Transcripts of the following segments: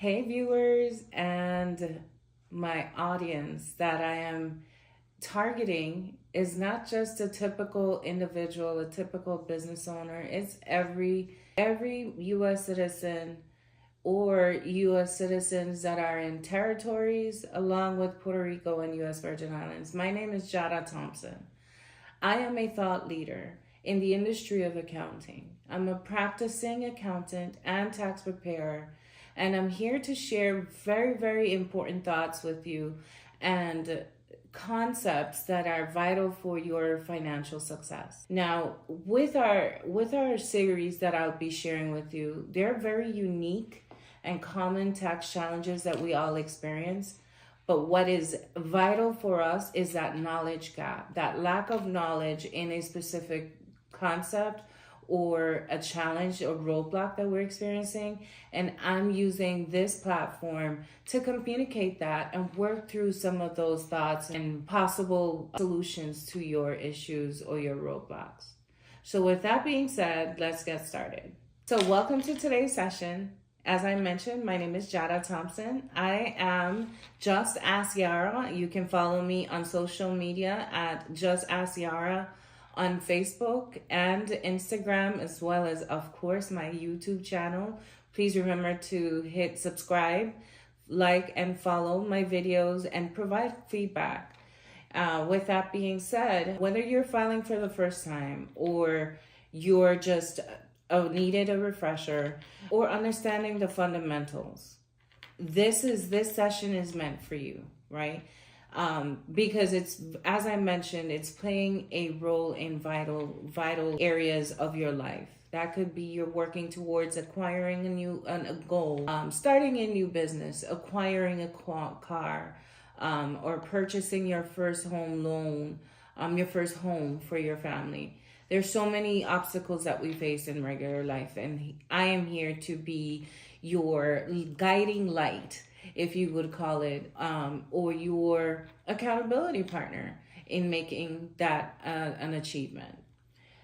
Hey, viewers, and my audience that I am targeting is not just a typical individual, a typical business owner. It's every U.S. citizen or U.S. citizens that are in territories along with Puerto Rico and U.S. Virgin Islands. My name is Jada Thompson. I am a thought leader in the industry of accounting. I'm a practicing accountant and tax preparer, and I'm here to share very important thoughts with you and concepts that are vital for your financial success. Now, with our series that I'll be sharing with you, they're very unique and common tax challenges that we all experience. But what is vital for us is that knowledge gap, that lack of knowledge in a specific concept or a challenge or roadblock that we're experiencing. And I'm using this platform to communicate that and work through some of those thoughts and possible solutions to your issues or your roadblocks. So with that being said, let's get started. So welcome to today's session. As I mentioned, my name is Jada Thompson. I am Just Ask Yara. You can follow me on social media at Just Ask Yara on Facebook and Instagram, as well as, of course, my YouTube channel. Please remember to hit subscribe, like, and follow my videos and provide feedback. With that being said, whether you're filing for the first time or you're just needed a refresher or understanding the fundamentals, this session is meant for you, right? Because it's, as I mentioned, it's playing a role in vital areas of your life. That could be you're working towards acquiring a goal, starting a new business, acquiring a car, or purchasing your first home loan, your first home for your family. There's so many obstacles that we face in regular life, and I am here to be your guiding light, if you would call it, or your accountability partner in making that an achievement.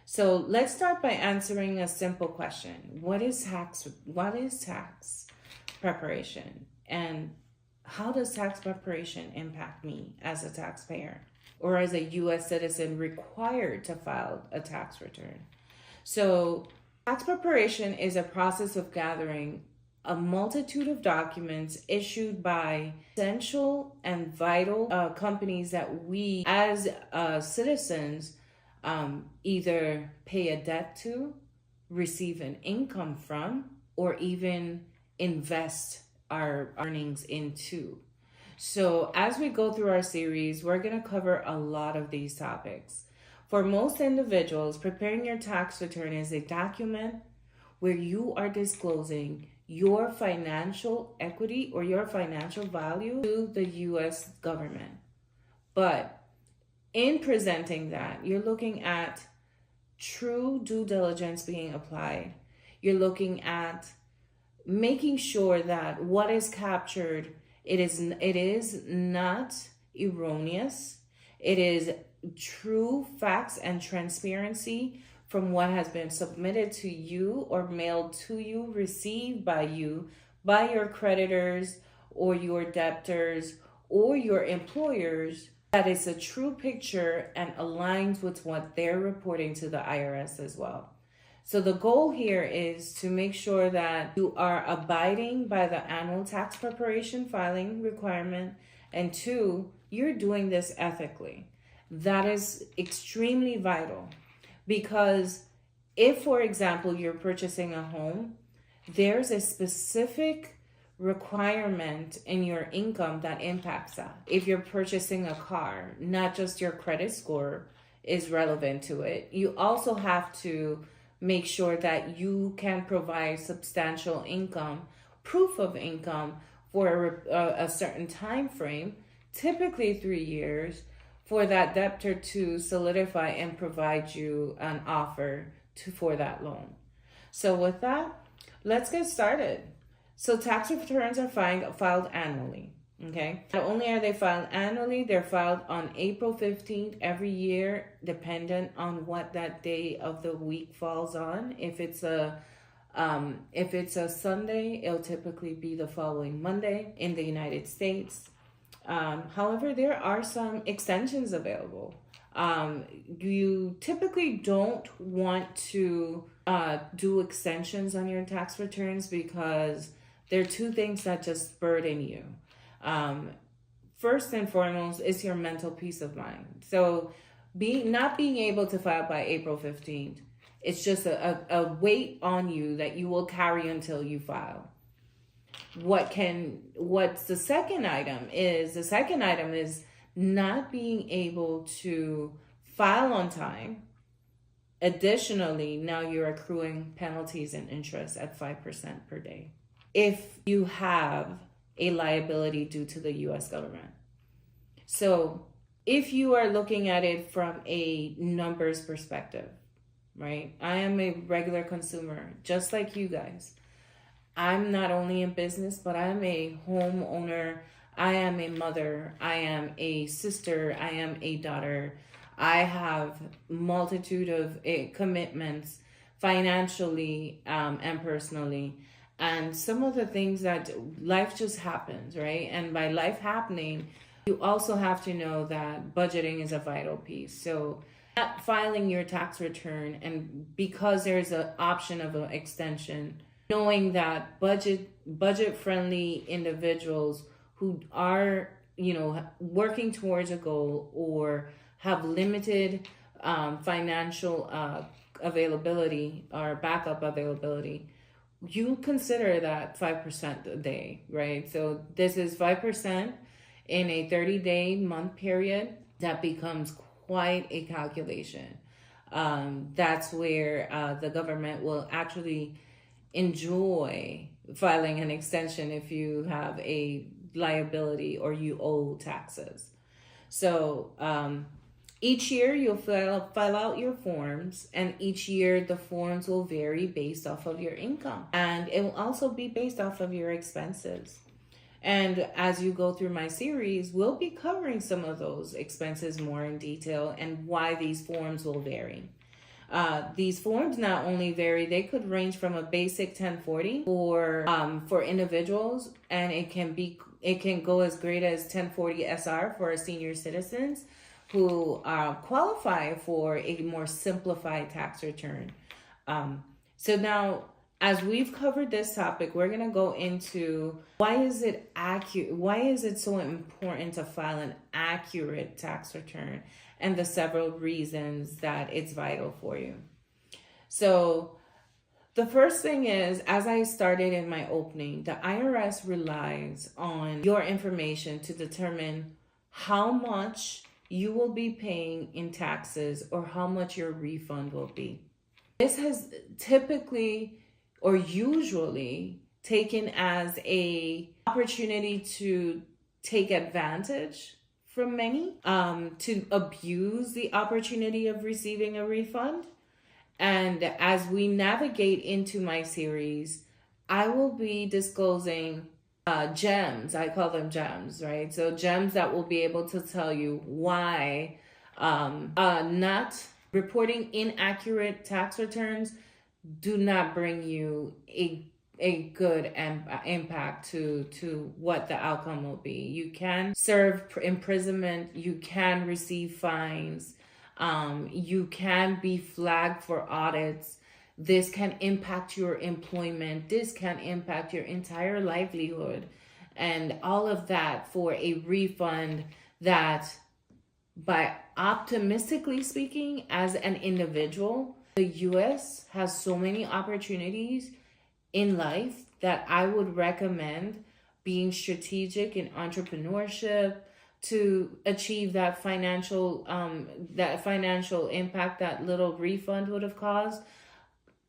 So let's start by answering a simple question. What is tax preparation? And how does tax preparation impact me as a taxpayer or as a U.S. citizen required to file a tax return? So tax preparation is a process of gathering a multitude of documents issued by essential and vital companies that we as citizens either pay a debt to, receive an income from, or even invest our earnings into. So as we go through our series, we're going to cover a lot of these topics. For most individuals, preparing your tax return is a document where you are disclosing your financial equity or your financial value to the U.S. government. But in presenting that, you're looking at true due diligence being applied. You're looking at making sure that what is captured, it is not erroneous. It is true facts and transparency from what has been submitted to you or mailed to you, received by you, by your creditors or your debtors or your employers, that is a true picture and aligns with what they're reporting to the IRS as well. So the goal here is to make sure that you are abiding by the annual tax preparation filing requirement, and two, you're doing this ethically. That is extremely vital, because if, for example, you're purchasing a home, there's a specific requirement in your income that impacts that. If you're purchasing a car, not just your credit score is relevant to it. You also have to make sure that you can provide substantial income, proof of income for a certain time frame, typically 3 years, for that debtor to solidify and provide you an offer for that loan. So with that, let's get started. So tax returns are filed annually. Okay. Not only are they filed annually, they're filed on April 15th every year, dependent on what that day of the week falls on. If it's a If it's a Sunday, it'll typically be the following Monday in the United States. However, there are some extensions available. You typically don't want to do extensions on your tax returns because there are two things that just burden you. First and foremost is your mental peace of mind. So not being able to file by April 15th, it's just a weight on you that you will carry until you file. What's the second item is? The second item is not being able to file on time. Additionally, now you're accruing penalties and interest at 5% per day if you have a liability due to the U.S. government. So if you are looking at it from a numbers perspective, right? I am a regular consumer, just like you guys. I'm not only in business, but I'm a homeowner. I am a mother. I am a sister. I am a daughter. I have multitude of commitments financially and personally. And some of the things that life just happens, right? And by life happening, you also have to know that budgeting is a vital piece. So not filing your tax return, and because there's an option of an extension, knowing that budget friendly individuals who are, working towards a goal or have limited financial availability or backup availability, you consider that 5% a day, right? So this is 5% in a 30-day month period. That becomes quite a calculation. That's where the government will actually enjoy filing an extension if you have a liability or you owe taxes. So each year you'll file out your forms, and each year the forms will vary based off of your income, and it will also be based off of your expenses. And as you go through my series, we'll be covering some of those expenses more in detail and why these forms will vary. These forms not only vary, they could range from a basic 1040 for individuals, and it can go as great as 1040 SR for our senior citizens who qualify for a more simplified tax return. So now, as we've covered this topic, we're going to go into why is it so important to file an accurate tax return, and the several reasons that it's vital for you. So the first thing is, as I started in my opening, the IRS relies on your information to determine how much you will be paying in taxes or how much your refund will be. This has typically or usually taken as a opportunity to take advantage from many, to abuse the opportunity of receiving a refund. And as we navigate into my series, I will be disclosing gems. I call them gems, right? So gems that will be able to tell you why not reporting inaccurate tax returns do not bring you a good impact to what the outcome will be. You can serve imprisonment, you can receive fines, you can be flagged for audits. This can impact your employment. This can impact your entire livelihood, and all of that for a refund that, by optimistically speaking, as an individual, the U.S. has so many opportunities in life that I would recommend being strategic in entrepreneurship to achieve that financial impact that little refund would have caused.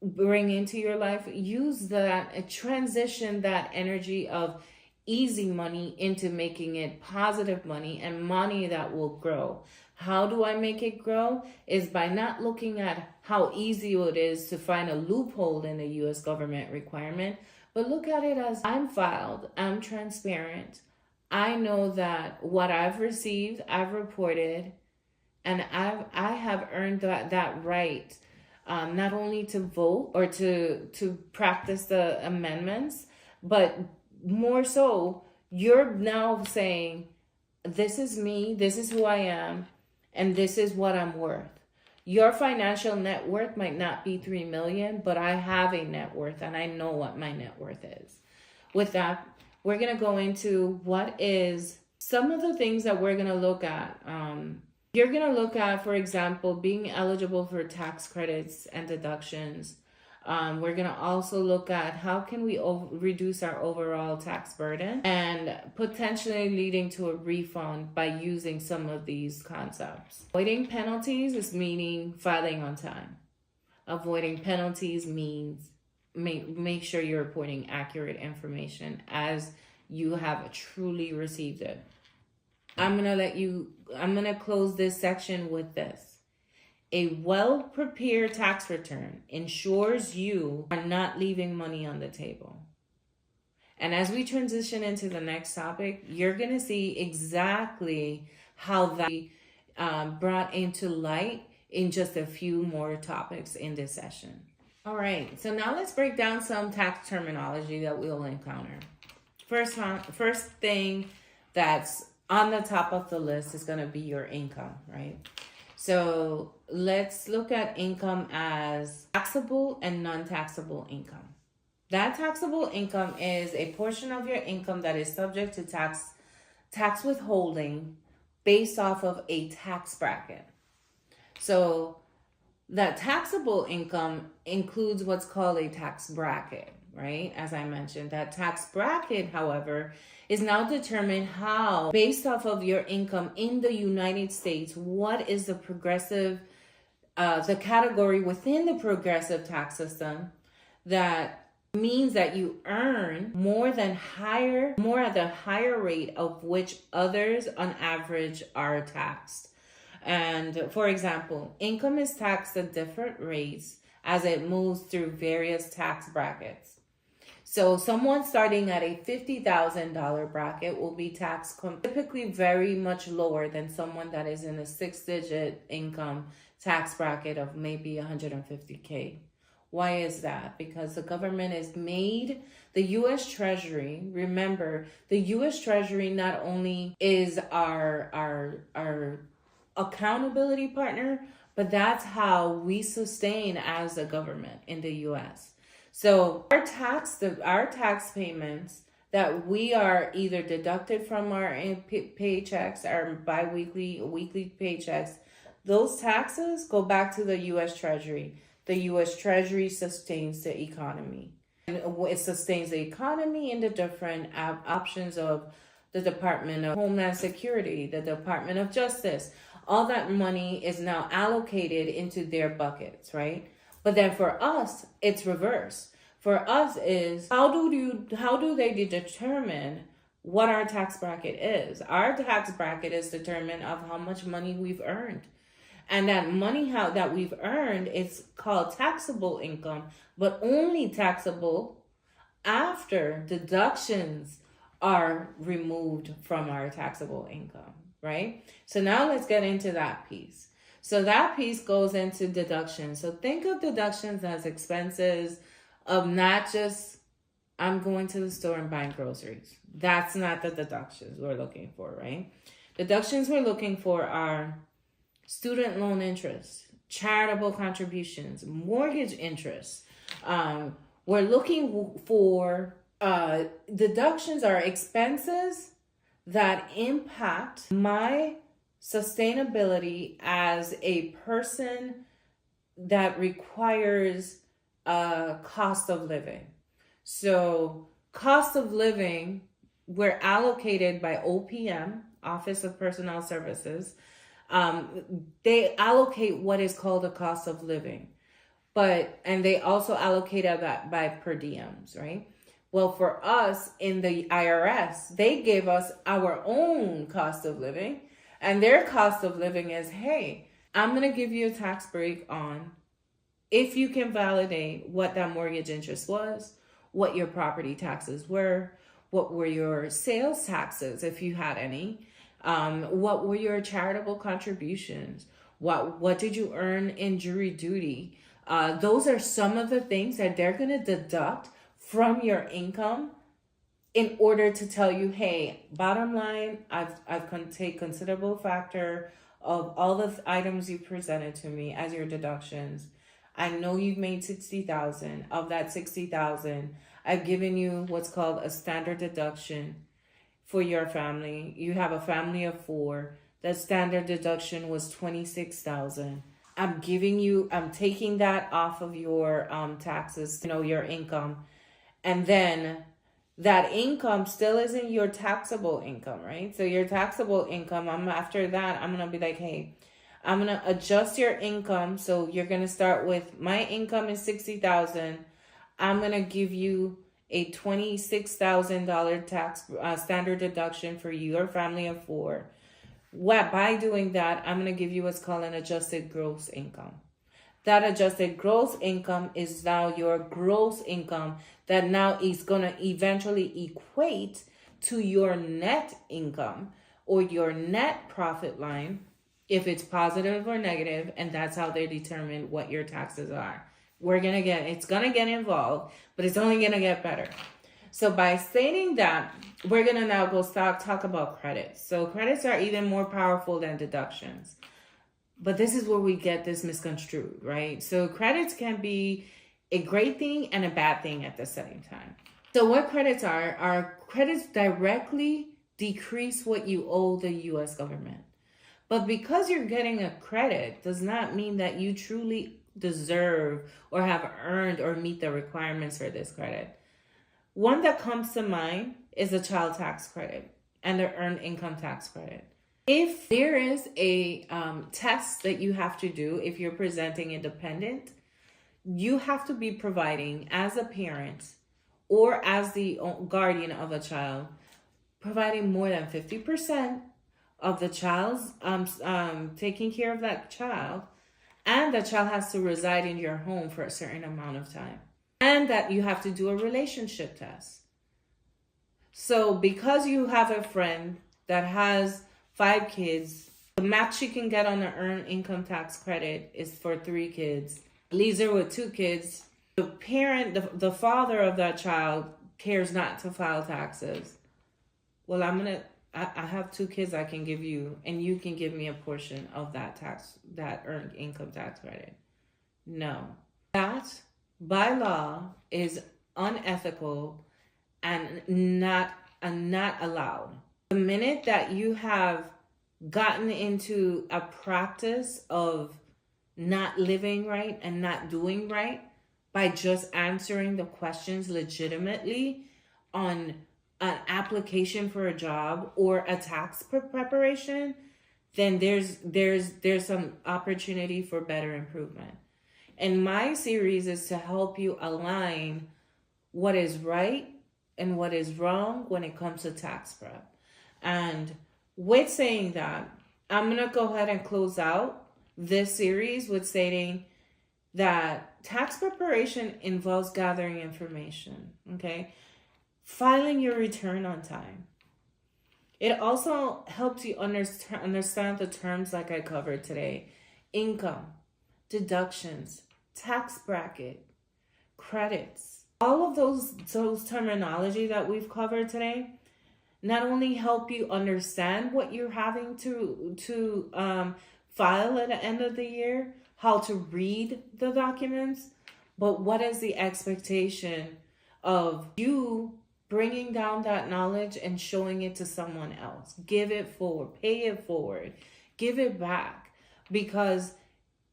Bring into your life, use that, transition that energy of easy money into making it positive money and money that will grow. How do I make it grow? Is by not looking at how easy it is to find a loophole in the U.S. government requirement, but look at it as I'm filed, I'm transparent. I know that what I've received, I've reported, and I have earned that right not only to vote or to practice the amendments, but more so, you're now saying, this is me, this is who I am, and this is what I'm worth. Your financial net worth might not be 3 million, but I have a net worth and I know what my net worth is. With that, we're going to go into what is some of the things that we're going to look at. You're going to look at, for example, being eligible for tax credits and deductions. We're going to also look at how can we reduce our overall tax burden and potentially leading to a refund by using some of these concepts. Avoiding penalties is meaning filing on time. Avoiding penalties means make sure you're reporting accurate information as you have truly received it. I'm going to close this section with this. A well-prepared tax return ensures you are not leaving money on the table. And as we transition into the next topic, you're going to see exactly how that brought into light in just a few more topics in this session. All right, so now let's break down some tax terminology that we'll encounter. First thing that's on the top of the list is going to be your income, right? So let's look at income as taxable and non-taxable income. That taxable income is a portion of your income that is subject to tax withholding based off of a tax bracket. So that taxable income includes what's called a tax bracket, right? As I mentioned, that tax bracket, however, is now determined how, based off of your income in the United States, what is the progressive, the category within the progressive tax system that means that you earn more at the higher rate of which others on average are taxed. And for example, income is taxed at different rates as it moves through various tax brackets. So someone starting at a $50,000 bracket will be taxed typically very much lower than someone that is in a 6-digit income tax bracket of maybe $150K. Why is that? Because the government has made the U.S. Treasury, remember, the U.S. Treasury not only is our accountability partner, but that's how we sustain as a government in the U.S. So our tax payments that we are either deducted from our paychecks, our weekly paychecks, those taxes go back to the U.S. Treasury. The U.S. Treasury sustains the economy. And it sustains the economy in the different options of the Department of Homeland Security, the Department of Justice. All that money is now allocated into their buckets, right? But then for us, it's reverse. For us is how do they determine what our tax bracket is? Our tax bracket is determined of how much money we've earned. And that money that we've earned is called taxable income, but only taxable after deductions are removed from our taxable income, right? So now let's get into that piece. So that piece goes into deductions. So think of deductions as expenses of not just, I'm going to the store and buying groceries. That's not the deductions we're looking for, right? Deductions we're looking for are student loan interest, charitable contributions, mortgage interest. We're looking for deductions are expenses that impact my sustainability as a person that requires cost of living. So cost of living, we're allocated by OPM, Office of Personnel Services. They allocate what is called a cost of living, and they also allocate that by per diems, right? Well, for us in the IRS, they give us our own cost of living, and their cost of living is, hey, I'm going to give you a tax break on if you can validate what that mortgage interest was, what your property taxes were, what were your sales taxes, if you had any, what were your charitable contributions, what did you earn in jury duty, Those are some of the things that they're going to deduct from your income in order to tell you, hey, bottom line, I've take considerable factor of all the items you presented to me as your deductions. I know you've made 60,000. Of that 60,000, I've given you what's called a standard deduction for your family. You have a family of 4. The standard deduction was 26,000. I'm taking that off of your taxes, your income. And then that income still isn't your taxable income, right? So your taxable income, after that, I'm going to be like, hey, I'm going to adjust your income. So you're going to start with, my income is 60,000. I'm going to give you a $26,000 tax standard deduction for your family of 4. By doing that, I'm going to give you what's called an adjusted gross income. That adjusted gross income is now your gross income that now is going to eventually equate to your net income or your net profit line, if it's positive or negative, and that's how they determine what your taxes are. It's going to get involved, but it's only going to get better. So by stating that, we're going to now talk about credits. So credits are even more powerful than deductions. But this is where we get this misconstrued, right? So credits can be a great thing and a bad thing at the same time. So what credits are credits directly decrease what you owe the U.S. government. But because you're getting a credit does not mean that you truly deserve or have earned or meet the requirements for this credit. One that comes to mind is the child tax credit and the earned income tax credit. If there is a test that you have to do if you're presenting independent, you have to be providing as a parent or as the guardian of a child, providing more than 50% of the child's taking care of that child, and the child has to reside in your home for a certain amount of time, and that you have to do a relationship test. So because you have a friend that has 5 kids, the max she can get on the earned income tax credit is for 3 kids. Leaves her with 2 kids. The parent, the father of that child, cares not to file taxes. Well, I have 2 kids I can give you, and you can give me a portion of that earned income tax credit. No. That, by law, is unethical and not allowed. The minute that you have gotten into a practice of not living right and not doing right by just answering the questions legitimately on an application for a job or a tax preparation, then there's some opportunity for better improvement. And my series is to help you align what is right and what is wrong when it comes to tax prep. And with saying that, I'm going to go ahead and close out this series with stating that tax preparation involves gathering information, okay? Filing your return on time. It also helps you understand the terms like I covered today. Income, deductions, tax bracket, credits. All of those terminology that we've covered today not only help you understand what you're having to file at the end of the year, how to read the documents, but what is the expectation of you bringing down that knowledge and showing it to someone else. Give it forward, pay it forward, give it back, because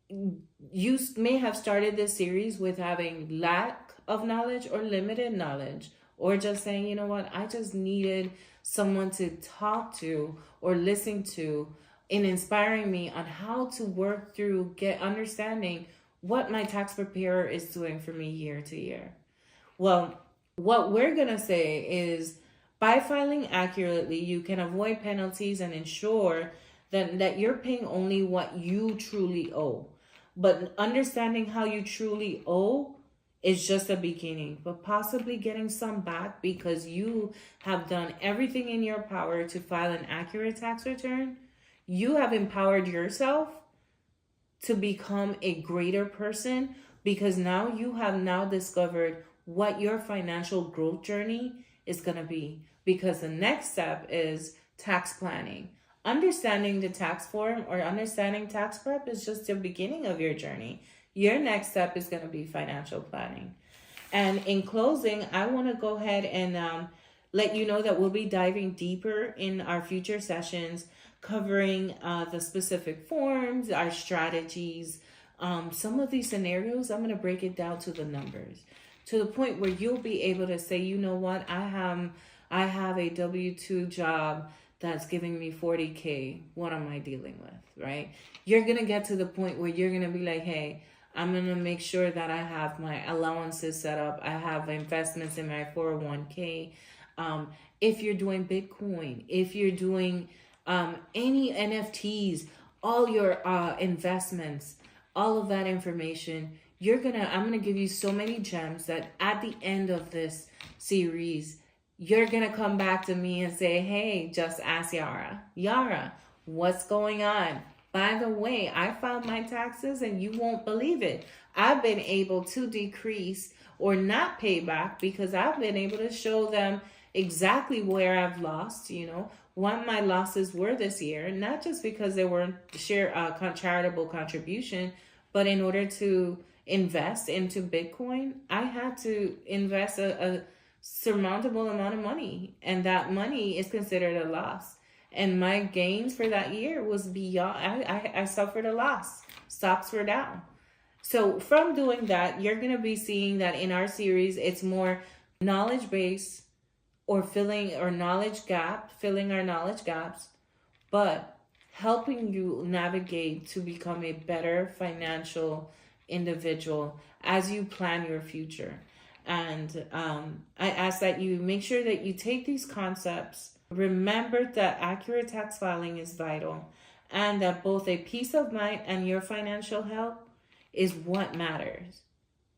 you may have started this series with having lack of knowledge or limited knowledge, or just saying, you know what, I just needed someone to talk to or listen to in inspiring me on how to work through, get understanding what my tax preparer is doing for me year to year. Well, what we're going to say is by filing accurately, you can avoid penalties and ensure that you're paying only what you truly owe. But understanding how you truly owe is just a beginning, but possibly getting some back because you have done everything in your power to file an accurate tax return. You have empowered yourself to become a greater person because now you have now discovered what your financial growth journey is going to be. Because the next step is tax planning. Understanding the tax form or understanding tax prep is just the beginning of your journey. Your next step is going to be financial planning. And in closing, I want to go ahead and let you know that we'll be diving deeper in our future sessions, covering the specific forms, our strategies. Some of these scenarios, I'm going to break it down to the numbers, to the point where you'll be able to say, you know what, I have a W-2 job that's giving me 40K. What am I dealing with, right? You're going to get to the point where you're going to be like, hey, I'm going to make sure that I have my allowances set up. I have investments in my 401k. If you're doing Bitcoin, if you're doing any NFTs, all your investments, all of that information, I'm gonna give you so many gems that at the end of this series, you're gonna come back to me and say, hey, just ask Yara. Yara, what's going on? By the way, I filed my taxes and you won't believe it. I've been able to decrease or not pay back because I've been able to show them exactly where I've lost, what my losses were this year, not just because they were charitable contribution, but in order to invest into Bitcoin, I had to invest a surmountable amount of money, and that money is considered a loss. And my gains for that year was beyond. I suffered a loss. Stocks were down. So from doing that, you're gonna be seeing that in our series, it's more knowledge base or filling our knowledge gaps, but helping you navigate to become a better financial individual as you plan your future. And I ask that you make sure that you take these concepts. Remember that accurate tax filing is vital, and that both a peace of mind and your financial health is what matters,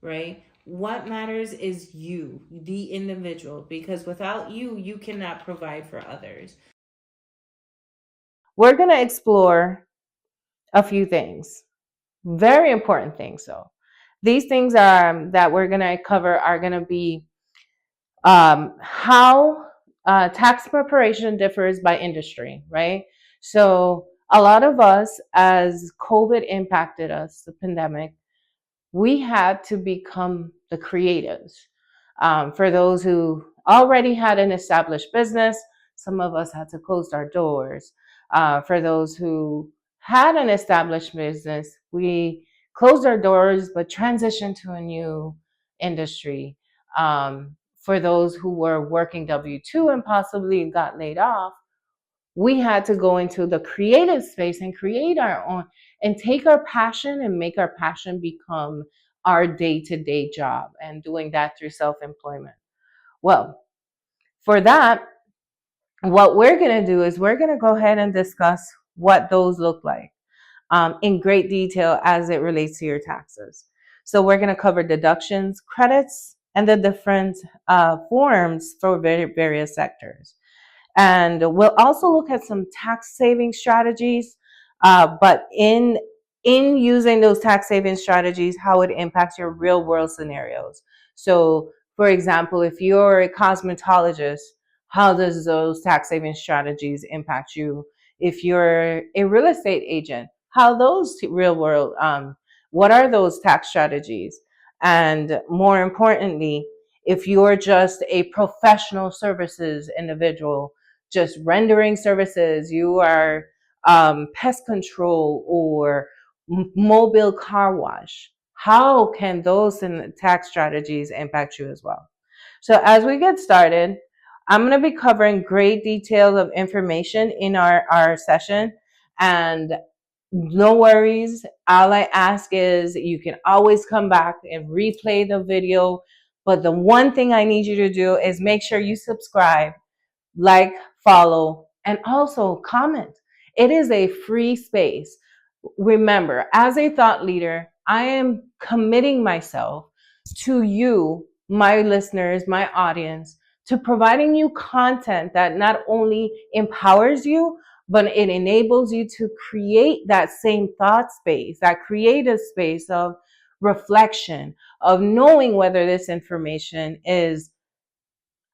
right? What matters is you, the individual, because without you, you cannot provide for others. We're going to explore a few things, very important things. So these things that we're going to cover are going to be how tax preparation differs by industry, right? So a lot of us, as COVID impacted us, the pandemic, we had to become the creatives. For those who already had an established business, some of us had to close our doors. For those who had an established business, we closed our doors but transitioned to a new industry. For those who were working W-2 and possibly got laid off, we had to go into the creative space and create our own and take our passion and make our passion become our day-to-day job, and doing that through self-employment. Well, for that, what we're going to do is we're going to go ahead and discuss what those look like in great detail as it relates to your taxes. So we're going to cover deductions, credits, and the different forms for various sectors. And we'll also look at some tax saving strategies, but in using those tax saving strategies, how it impacts your real world scenarios. So, for example, if you're a cosmetologist, how does those tax saving strategies impact you? If you're a real estate agent, how those real world, what are those tax strategies? And more importantly, if you're just a professional services individual, just rendering services, you are pest control or mobile car wash, how can those tax strategies impact you as well? So as we get started, I'm going to be covering great details of information in our session, and no worries. All I ask is you can always come back and replay the video. But the one thing I need you to do is make sure you subscribe, like, follow, and also comment. It is a free space. Remember, as a thought leader, I am committing myself to you, my listeners, my audience, to providing you content that not only empowers you, but it enables you to create that same thought space, that creative space of reflection of knowing whether this information is,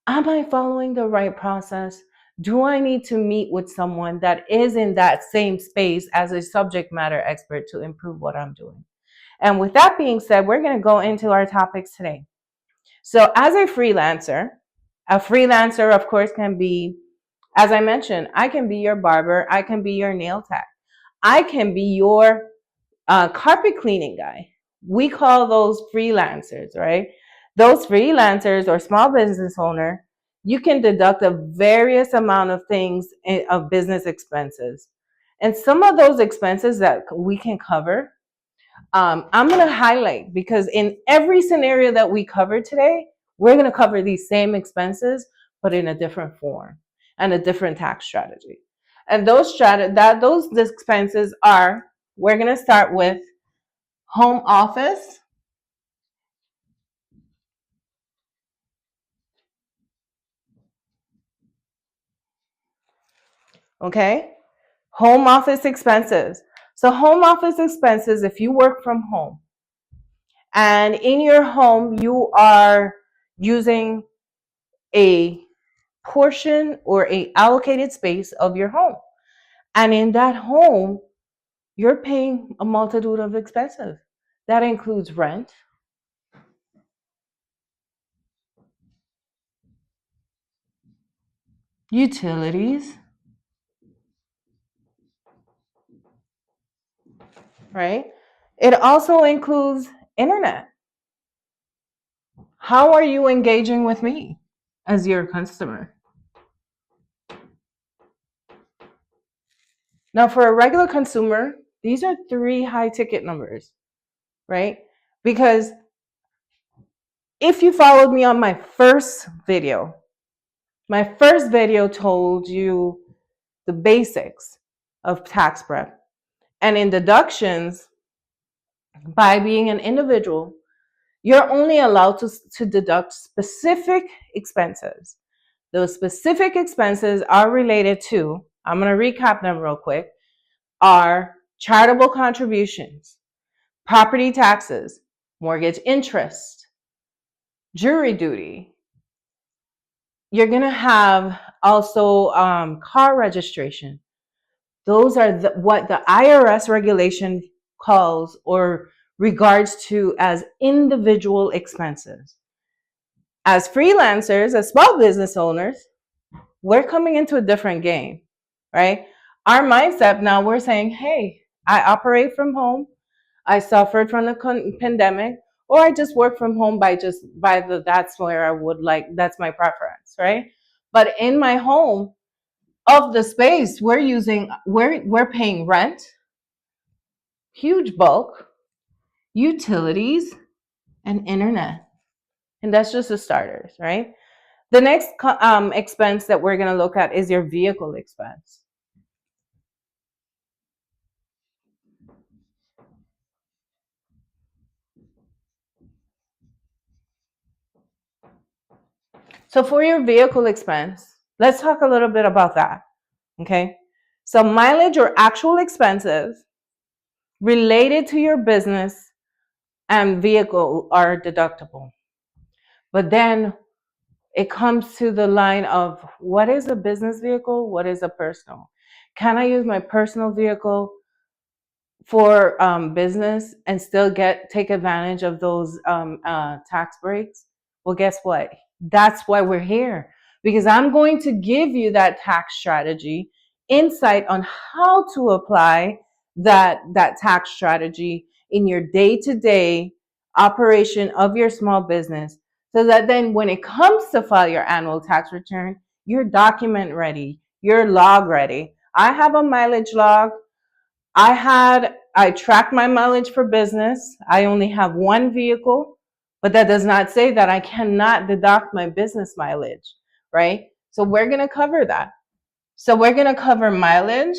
am I following the right process? Do I need to meet with someone that is in that same space as a subject matter expert to improve what I'm doing? And with that being said, we're going to go into our topics today. So as a freelancer, of course, can be, as I mentioned, I can be your barber, I can be your nail tech, I can be your carpet cleaning guy. We call those freelancers, right? Those freelancers or small business owner, you can deduct a various amount of things of business expenses. And some of those expenses that we can cover, I'm going to highlight, because in every scenario that we cover today, we're going to cover these same expenses, but in a different form and a different tax strategy. And those expenses are, we're going to start with home office. Okay. Home office expenses. So home office expenses, if you work from home and in your home, you are using a portion or a allocated space of your home. And in that home, you're paying a multitude of expenses. That includes rent, utilities, right? It also includes internet. How are you engaging with me as your customer? Now, for a regular consumer, these are 3 high ticket numbers, right? Because if you followed me on my first video told you the basics of tax prep. And in deductions, by being an individual, you're only allowed to deduct specific expenses. Those specific expenses are related to, I'm going to recap them real quick, are charitable contributions, property taxes, mortgage interest, jury duty. You're going to have also car registration. Those are what the IRS regulation calls or regards to as individual expenses. As freelancers, as small business owners, we're coming into a different game, right? Our mindset now, we're saying, hey, I operate from home. I suffered from the pandemic, or I just work from home that's where I would like, that's my preference, right? But in my home, of the space we're paying rent, huge bulk, utilities, and internet. And that's just the starters, right? The next expense that we're going to look at is your vehicle expense. So for your vehicle expense, let's talk a little bit about that. Okay. So mileage or actual expenses related to your business and vehicle are deductible. But then it comes to the line of what is a business vehicle? What is a personal? Can I use my personal vehicle for business and still take advantage of those tax breaks? Well, guess what? That's why we're here, because I'm going to give you that tax strategy, insight on how to apply that tax strategy in your day-to-day operation of your small business, so that then when it comes to file your annual tax return, you're document ready, you're log ready. I have a mileage log. I track my mileage for business. I only have one vehicle, but that does not say that I cannot deduct my business mileage, right? So we're going to cover that. So we're going to cover mileage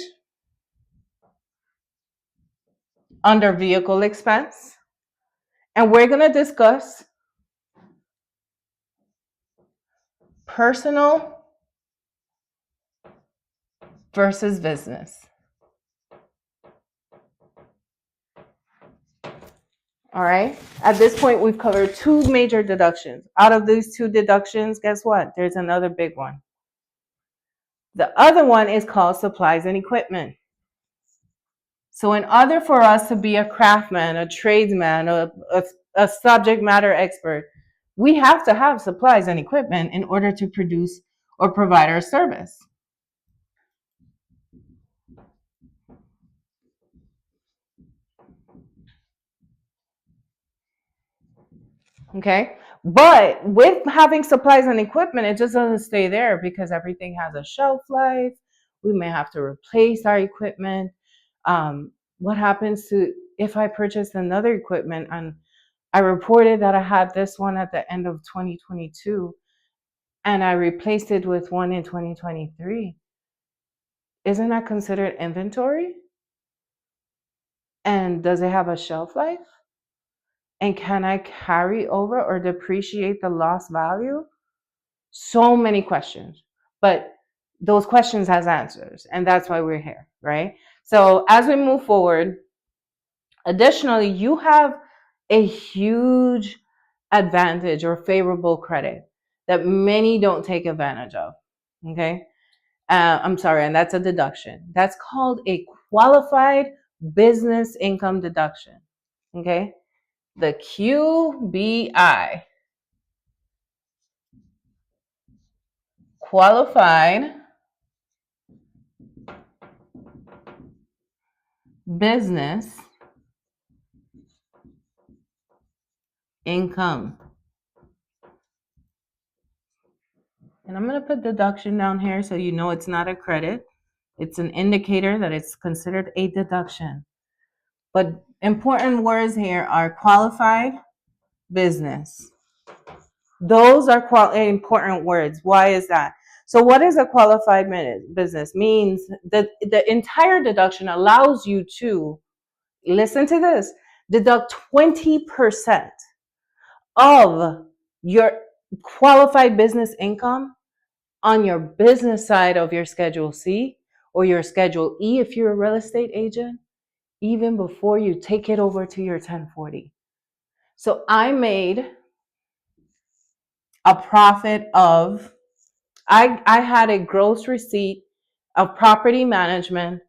under vehicle expense, and we're going to discuss personal versus business. All right. At this point, we've covered two major deductions. Out of these two deductions, guess what? There's another big one. The other one is called supplies and equipment. So in order for us to be a craftsman, a tradesman, a subject matter expert, we have to have supplies and equipment in order to produce or provide our service. Okay. But with having supplies and equipment, it just doesn't stay there because everything has a shelf life. We may have to replace our equipment. What happens to if I purchase another equipment and I reported that I had this one at the end of 2022 and I replaced it with one in 2023? Isn't that considered inventory? And does it have a shelf life? And can I carry over or depreciate the lost value? So many questions, but those questions has answers, and that's why we're here, right? So as we move forward, additionally, you have a huge advantage or favorable credit that many don't take advantage of. Okay. I'm sorry, and that's a deduction. That's called a qualified business income deduction. Okay. The QBI, qualified business income. And I'm going to put deduction down here so you know it's not a credit. It's an indicator that it's considered a deduction. But important words here are qualified business. Those are important words. Why is that? So what is a qualified business? Means that the entire deduction allows you to, listen to this, deduct 20% of your qualified business income on your business side of your Schedule C or your Schedule E if you're a real estate agent, even before you take it over to your 1040. So I made a profit of, I had a gross receipt of property management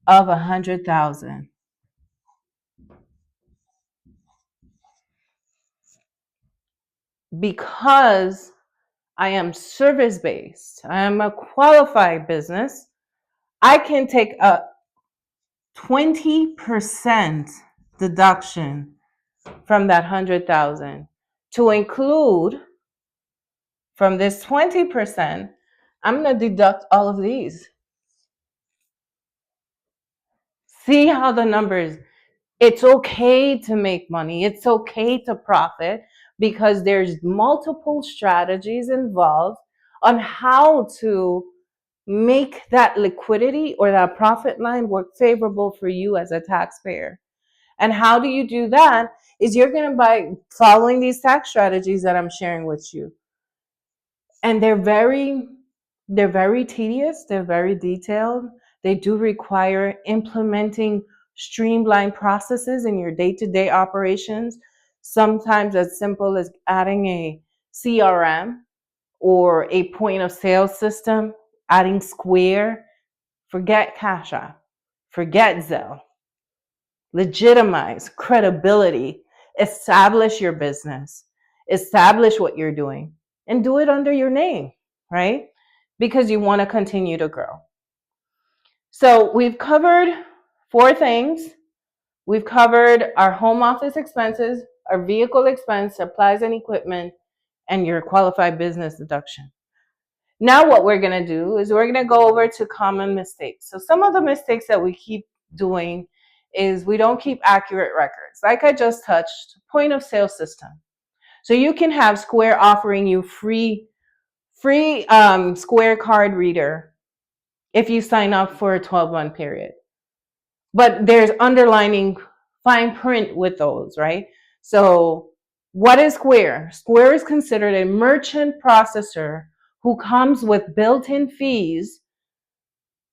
of 100,000. Because I am service based, I am a qualified business, I can take a 20% deduction from that 100,000 to include from this 20%, I'm going to deduct all of these. See how the numbers, it's okay to make money. It's okay to profit because there's multiple strategies involved on how to make that liquidity or that profit line work favorable for you as a taxpayer. And how do you do that? Is you're going to by following these tax strategies that I'm sharing with you. And they're very tedious, they're very detailed. They do require implementing streamlined processes in your day-to-day operations, sometimes as simple as adding a CRM or a point of sale system, adding Square. Forget Cash App, forget Zelle. Legitimize credibility, establish your business, establish what you're doing, and do it under your name, right? Because you want to continue to grow. So we've covered 4 things. We've covered our home office expenses, our vehicle expense, supplies and equipment, and your qualified business deduction. Now what we're going to do is we're going to go over to common mistakes. So some of the mistakes that we keep doing is we don't keep accurate records. Like I just touched, point of sale system. So you can have Square offering you free Square card reader if you sign up for a 12-month period. But there's underlining fine print with those, right? So what is Square? Square is considered a merchant processor who comes with built-in fees.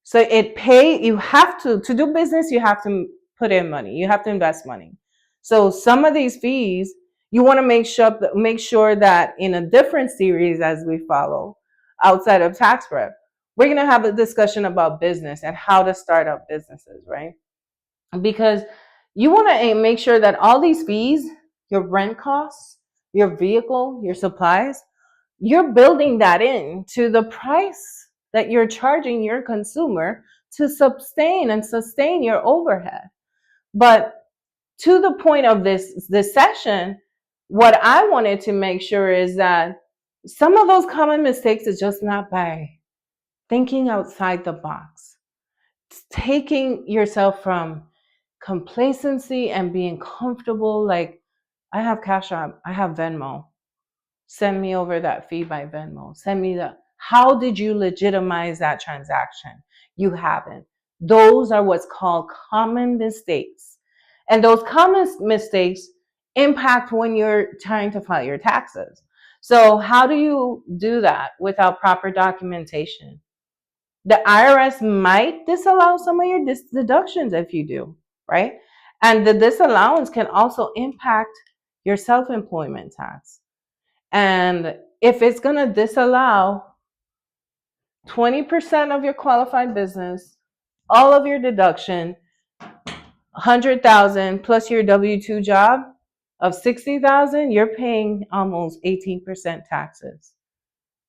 So you have to do business, you have to put in money, you have to invest money. So some of these fees, you want to make sure that in a different series as we follow, outside of tax prep, we're going to have a discussion about business and how to start up businesses, right? Because you want to make sure that all these fees, your rent costs, your vehicle, your supplies, you're building that in to the price that you're charging your consumer to sustain your overhead. But to the point of this session, what I wanted to make sure is that some of those common mistakes is just not by thinking outside the box, it's taking yourself from complacency and being comfortable. Like, I have Cash App, I have Venmo. Send me over that fee by Venmo. Send me the. How did you legitimize that transaction? You haven't. Those are what's called common mistakes. And those common mistakes impact when you're trying to file your taxes. So how do you do that without proper documentation? The IRS might disallow some of your deductions if you do, right? And the disallowance can also impact your self-employment tax. And if it's going to disallow 20% of your qualified business, all of your deduction, 100,000 plus your W-2 job of 60,000, you're paying almost 18% taxes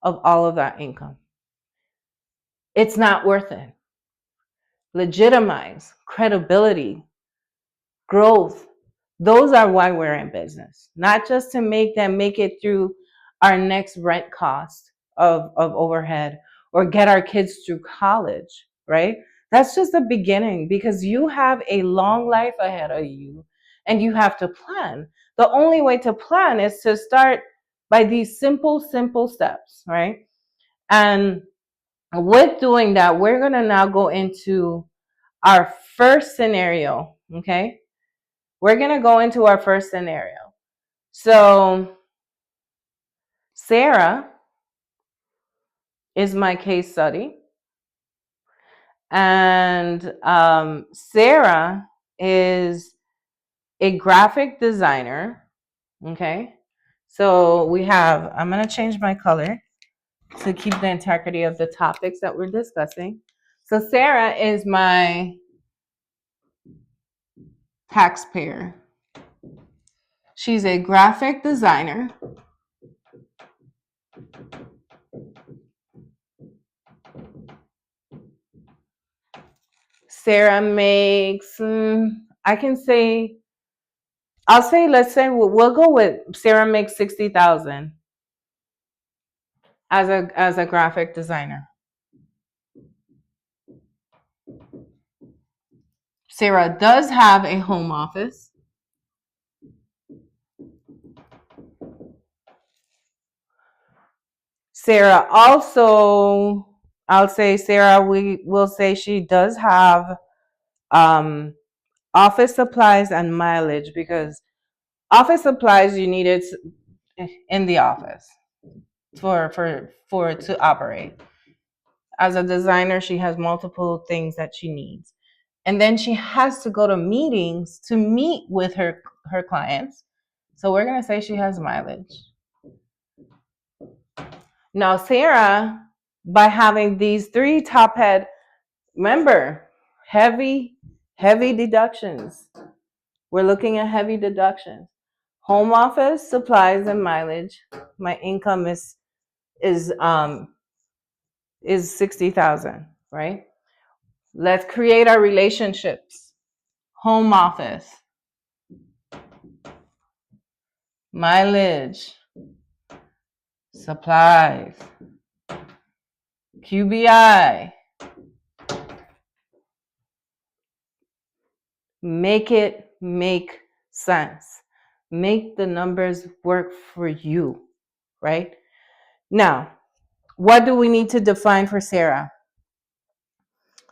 of all of that income. It's not worth it. Legitimize, credibility, growth. Those are why we're in business, not just to make it through our next rent cost of overhead or get our kids through college, right? That's just the beginning, because you have a long life ahead of you and you have to plan. The only way to plan is to start by these simple steps, right? And with doing that, we're going to now go into our first scenario, okay? We're going to go into our first scenario. So Sarah is my case study. And Sarah is a graphic designer, okay? So we have, I'm going to change my color to keep the integrity of the topics that we're discussing. So Sarah is my taxpayer. She's a graphic designer. Sarah makes, let's say we'll go with Sarah makes 60,000 as a graphic designer. Sarah does have a home office. Sarah also, we will say she does have office supplies and mileage, because office supplies you need it in the office for it to operate. As a designer, she has multiple things that she needs. And then she has to go to meetings to meet with her clients. So we're going to say she has mileage. Now, Sarah, by having these three top head, remember, heavy deductions. We're looking at heavy deductions. Home office, supplies, and mileage. My income is 60,000, right? Let's create our relationships. Home office, mileage, supplies, QBI. Make it make sense. Make the numbers work for you, right? Now, what do we need to define for Sarah?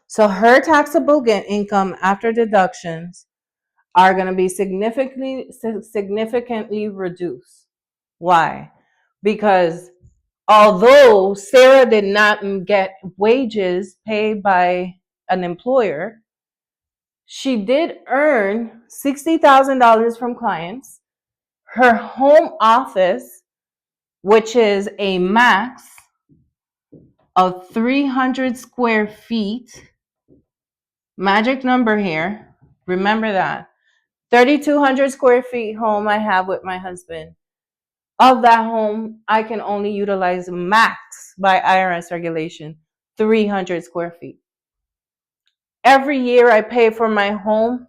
So her taxable income after deductions are going to be significantly reduced. Why? Because although Sarah did not get wages paid by an employer, She did earn $60,000 from clients. Her home office, which is a max of 300 square feet, magic number here, remember that, 3,200 square feet home I have with my husband. Of that home, I can only utilize max by IRS regulation, 300 square feet. Every year I pay for my home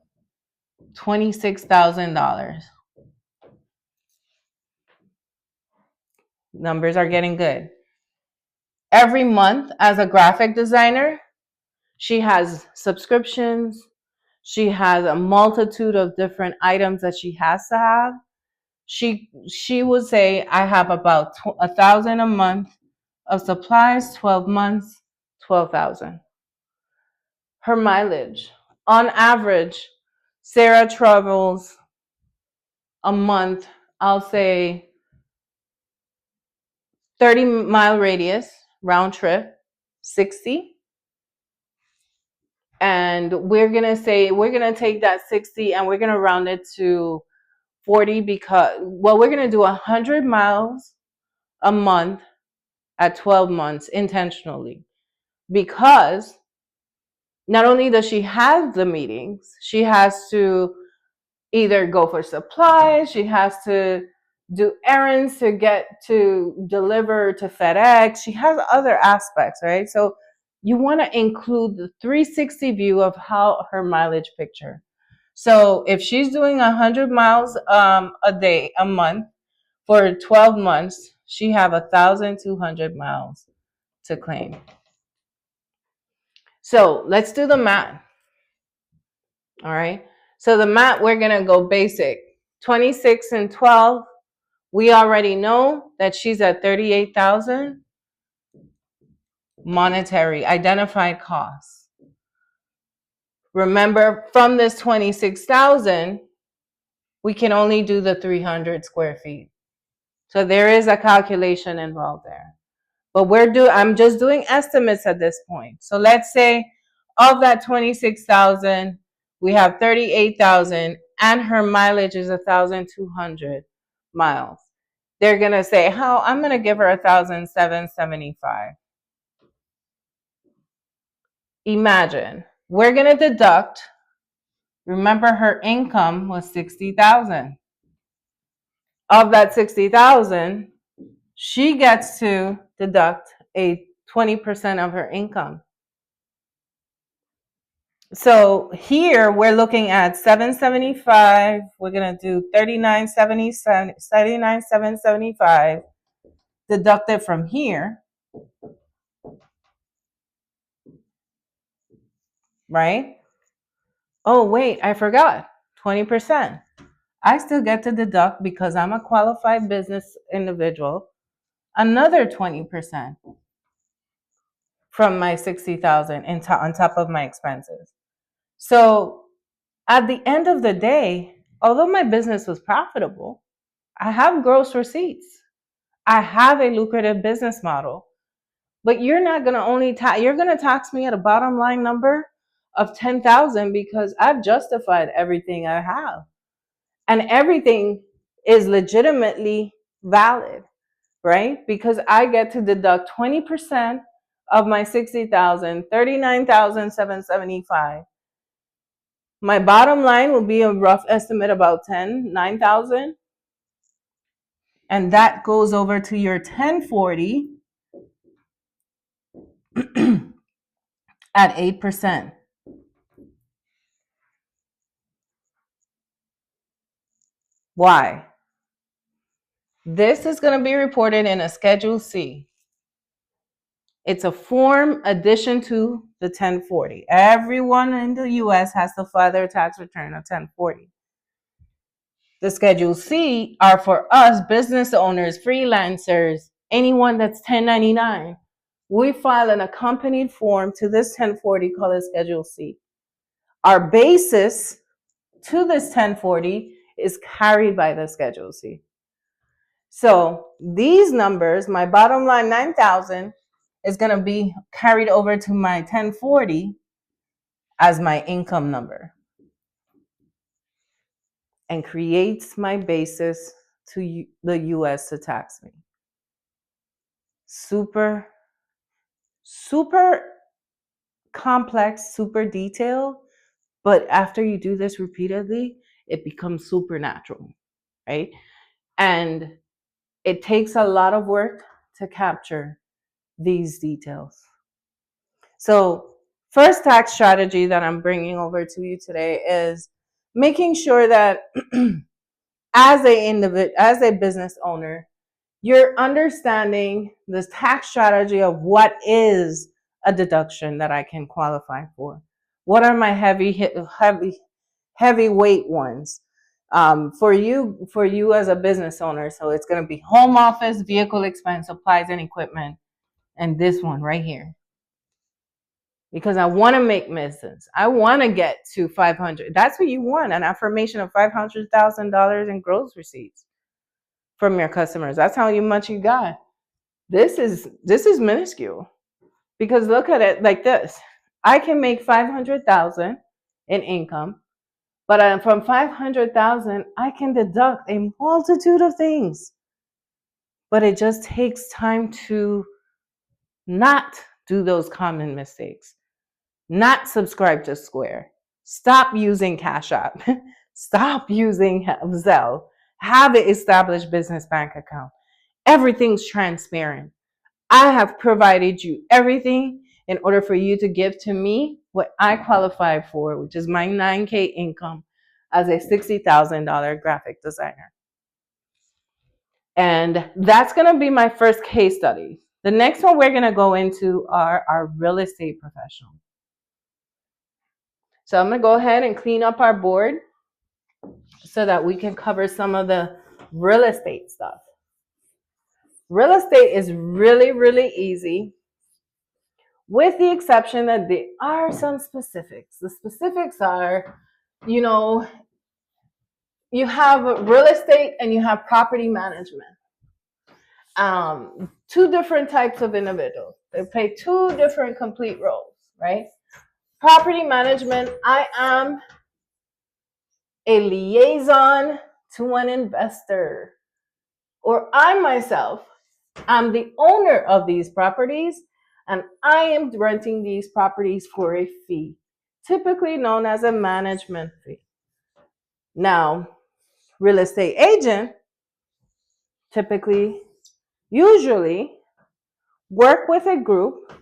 $26,000. Numbers are getting good. Every month as a graphic designer, she has subscriptions. She has a multitude of different items that she has to have. She would say, I have about $1,000 a month of supplies, 12 months, 12,000. Her mileage, on average, Sarah travels a month, I'll say 30-mile radius, round trip, 60. And we're going to take that 60 and we're going to round it to 40 because, well, we're going to do 100 miles a month at 12 months intentionally, because not only does she have the meetings, she has to either go for supplies, she has to do errands to deliver to FedEx. She has other aspects, right? So you want to include the 360 view of how her mileage picture. So if she's doing 100 miles a month for 12 months, she have 1,200 miles to claim. So let's do the math. All right. So the math, we're going to go basic. 26 and 12. We already know that she's at 38,000 monetary identified costs. Remember, from this 26,000, we can only do the 300 square feet. So there is a calculation involved there. But I'm just doing estimates at this point. So let's say of that 26,000, we have 38,000 and her mileage is 1,200 miles. They're going to say, I'm going to give her 1,775. Imagine, we're going to deduct, remember her income was 60,000. Of that 60,000, she gets to deduct a 20% of her income. So here we're looking at 775. We're going to do 39,775 deducted from here, right? Oh, wait, I forgot. 20%. I still get to deduct, because I'm a qualified business individual, another 20% from my 60,000 on top of my expenses. So at the end of the day, although my business was profitable, I have gross receipts. I have a lucrative business model, but you're not going to you're going to tax me at a bottom line number of 10,000 because I've justified everything I have. And everything is legitimately valid, right? Because I get to deduct 20% of my 60,000, 39,775. My bottom line will be a rough estimate about 9,000. And that goes over to your 1040 at 8%. Why? This is going to be reported in a Schedule C. It's a form addition to the 1040. Everyone in the U.S. has to file their tax return on 1040. The Schedule C are for us business owners, freelancers, anyone that's 1099. We file an accompanied form to this 1040 called a Schedule C. Our basis to this 1040 is carried by the Schedule C. So these numbers, my bottom line 9,000, is going to be carried over to my 1040 as my income number. and creates my basis to the US to tax me. Super, super complex, super detailed, but after you do this repeatedly, it becomes supernatural, right? And it takes a lot of work to capture these details. So, first tax strategy that I'm bringing over to you today is making sure that as a business owner, you're understanding the tax strategy of what is a deduction that I can qualify for. What are my heavyweight ones? For you as a business owner, so it's going to be home office, vehicle expense, supplies and equipment, and this one right here. Because I want to make business. I want to get to 500. That's what you want, an affirmation of $500,000 in gross receipts from your customers. That's how much you got. This is minuscule, because look at it like this. I can make 500,000 in income, but from 500,000, I can deduct a multitude of things. But it just takes time to not do those common mistakes. Not subscribe to Square. Stop using Cash App. Stop using Zelle. Have an established business bank account. Everything's transparent. I have provided you everything in order for you to give to me what I qualify for, which is my 9K income as a $60,000 graphic designer. And that's going to be my first case study. The next one we're going to go into are our real estate professionals. So I'm going to go ahead and clean up our board so that we can cover some of the real estate stuff. Real estate is really, really easy, with the exception that there are some specifics. The specifics are, you have real estate and you have property management. Two different types of individuals. They play two different complete roles, right? Property management, I am a liaison to an investor, or I myself am the owner of these properties, and I am renting these properties for a fee, typically known as a management fee. Now, real estate agent usually work with a group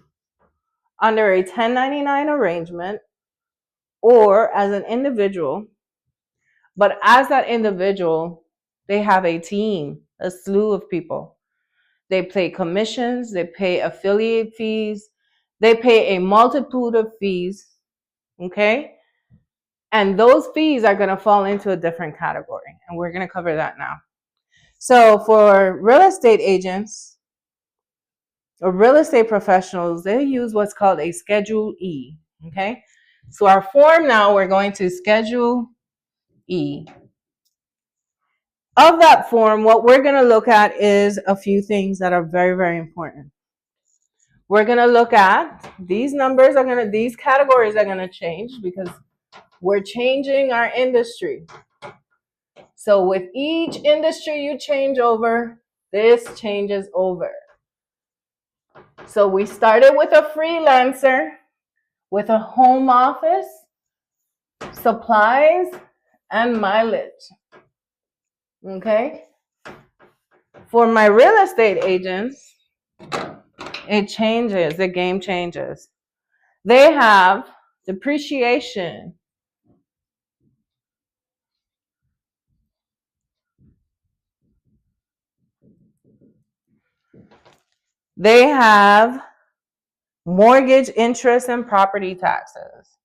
under a 1099 arrangement or as an individual. But as that individual, they have a team, a slew of people. They pay commissions, they pay affiliate fees, they pay a multitude of fees, okay? And those fees are going to fall into a different category, and we're going to cover that now. So for real estate agents or real estate professionals, they use what's called a Schedule E, okay? So our form now, we're going to Schedule E. Of that form, what we're going to look at is a few things that are very, very important. We're going to look at these these categories are going to change because we're changing our industry. So with each industry you change over, this changes over. So we started with a freelancer, with a home office, supplies, and mileage. Okay? For my real estate agents, the game changes. They have depreciation. They have mortgage interest and property taxes.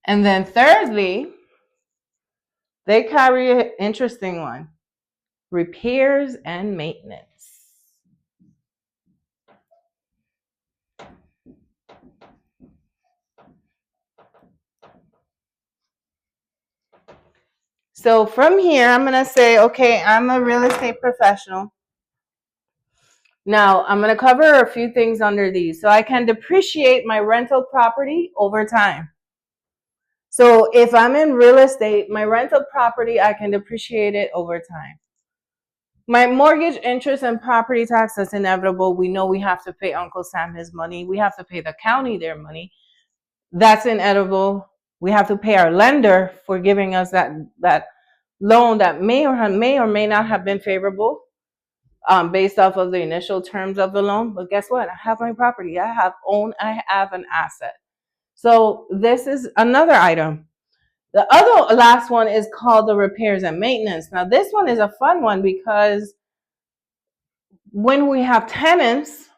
And then thirdly, they carry an interesting one: repairs and maintenance. So from here, I'm going to say, okay, I'm a real estate professional. Now, I'm going to cover a few things under these. So I can depreciate my rental property over time. So if I'm in real estate, my rental property, I can depreciate it over time. My mortgage, interest, and property tax, that's inevitable. We know we have to pay Uncle Sam his money. We have to pay the county their money. That's inevitable. We have to pay our lender for giving us that loan that may or may not have been favorable based off of the initial terms of the loan. But guess what? I have my property. I have an asset. So this is another item. The other last one is called the repairs and maintenance. Now this one is a fun one because when we have tenants,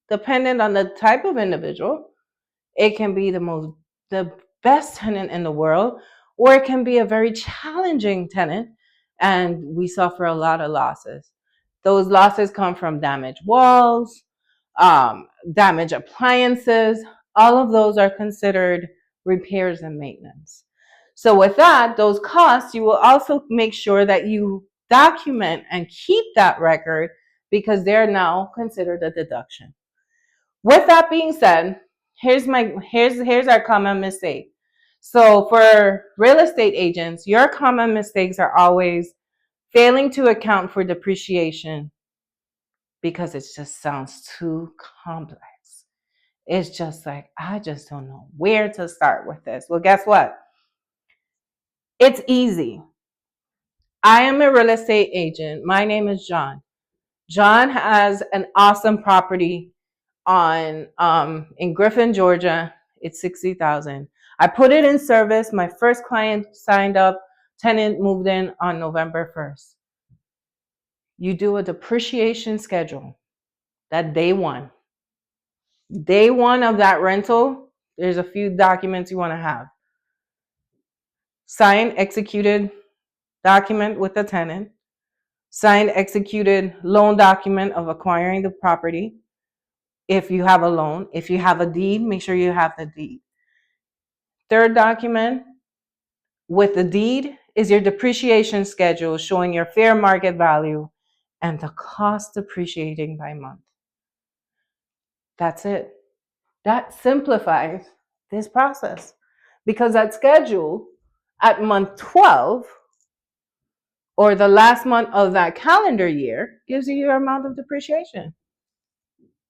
dependent on the type of individual, it can be the best tenant in the world, or it can be a very challenging tenant, and we suffer a lot of losses. Those losses come from damaged walls, damaged appliances. All of those are considered repairs and maintenance. So with that, those costs, you will also make sure that you document and keep that record because they're now considered a deduction. With that being said, here's our common mistake. So for real estate agents, your common mistakes are always failing to account for depreciation because it just sounds too complex. It's just like, I just don't know where to start with this. Well, guess what? It's easy. I am a real estate agent. My name is John. John has an awesome property on in Griffin, Georgia. It's 60,000. I put it in service. My first client signed up. Tenant moved in on November 1st. You do a depreciation schedule. That day one. Day one of that rental, there's a few documents you want to have. Signed, executed document with the tenant. Signed, executed loan document of acquiring the property. If you have a loan, if you have a deed, make sure you have the deed. Third document with the deed is your depreciation schedule showing your fair market value and the cost depreciating by month. That's it. That simplifies this process because that schedule at month 12 or the last month of that calendar year gives you your amount of depreciation.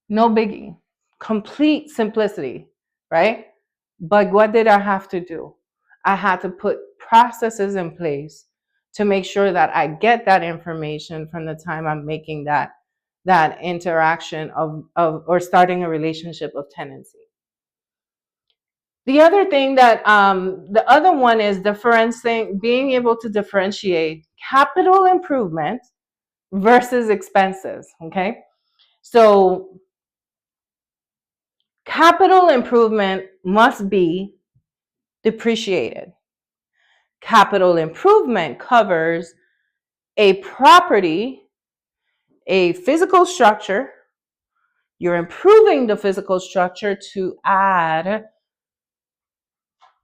No biggie. Complete simplicity, right? But what did I have to do? I had to put processes in place to make sure that I get that information from the time I'm making that interaction of or starting a relationship of tenancy. The other thing that the other one is being able to differentiate capital improvement versus expenses. Okay, so capital improvement must be depreciated. Capital improvement covers a property, a physical structure. You're improving the physical structure to add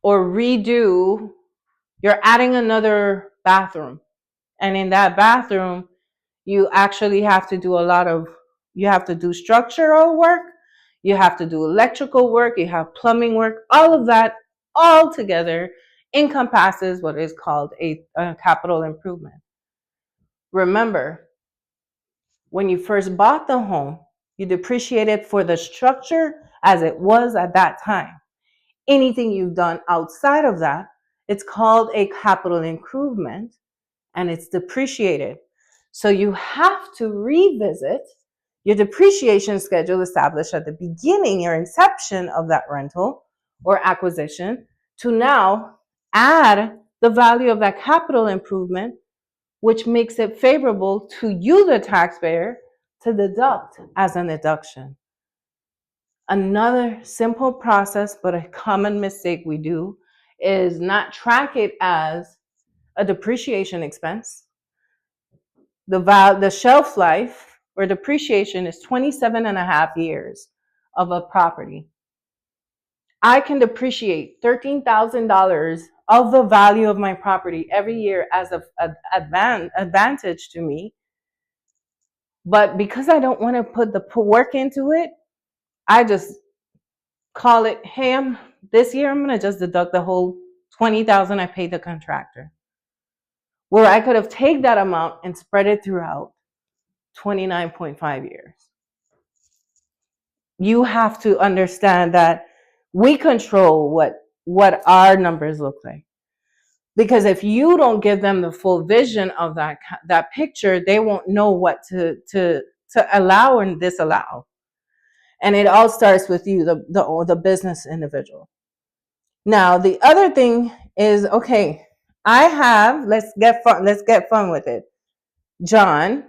or redo. You're adding another bathroom. And in that bathroom, you actually have to do you have to do structural work. You have to do electrical work. You have plumbing work. All of that all together encompasses what is called a capital improvement. Remember, when you first bought the home, you depreciated for the structure as it was at that time. Anything you've done outside of that, it's called a capital improvement and it's depreciated. So you have to revisit your depreciation schedule established at the beginning, your inception of that rental or acquisition, to now add the value of that capital improvement, which makes it favorable to you, the taxpayer, to deduct as an deduction. Another simple process, but a common mistake we do, is not track it as a depreciation expense. The shelf life or depreciation is 27 and a half years of a property. I can depreciate $13,000 of the value of my property every year as an advantage to me. But because I don't want to put the work into it, I just call it, hey, this year I'm going to just deduct the whole $20,000 I paid the contractor. Where I could have taken that amount and spread it throughout 29.5 years. You have to understand that we control what our numbers look like. Because if you don't give them the full vision of that picture, they won't know what to allow and disallow. And it all starts with you, the business individual. Now, the other thing is, okay, let's get fun with it. John,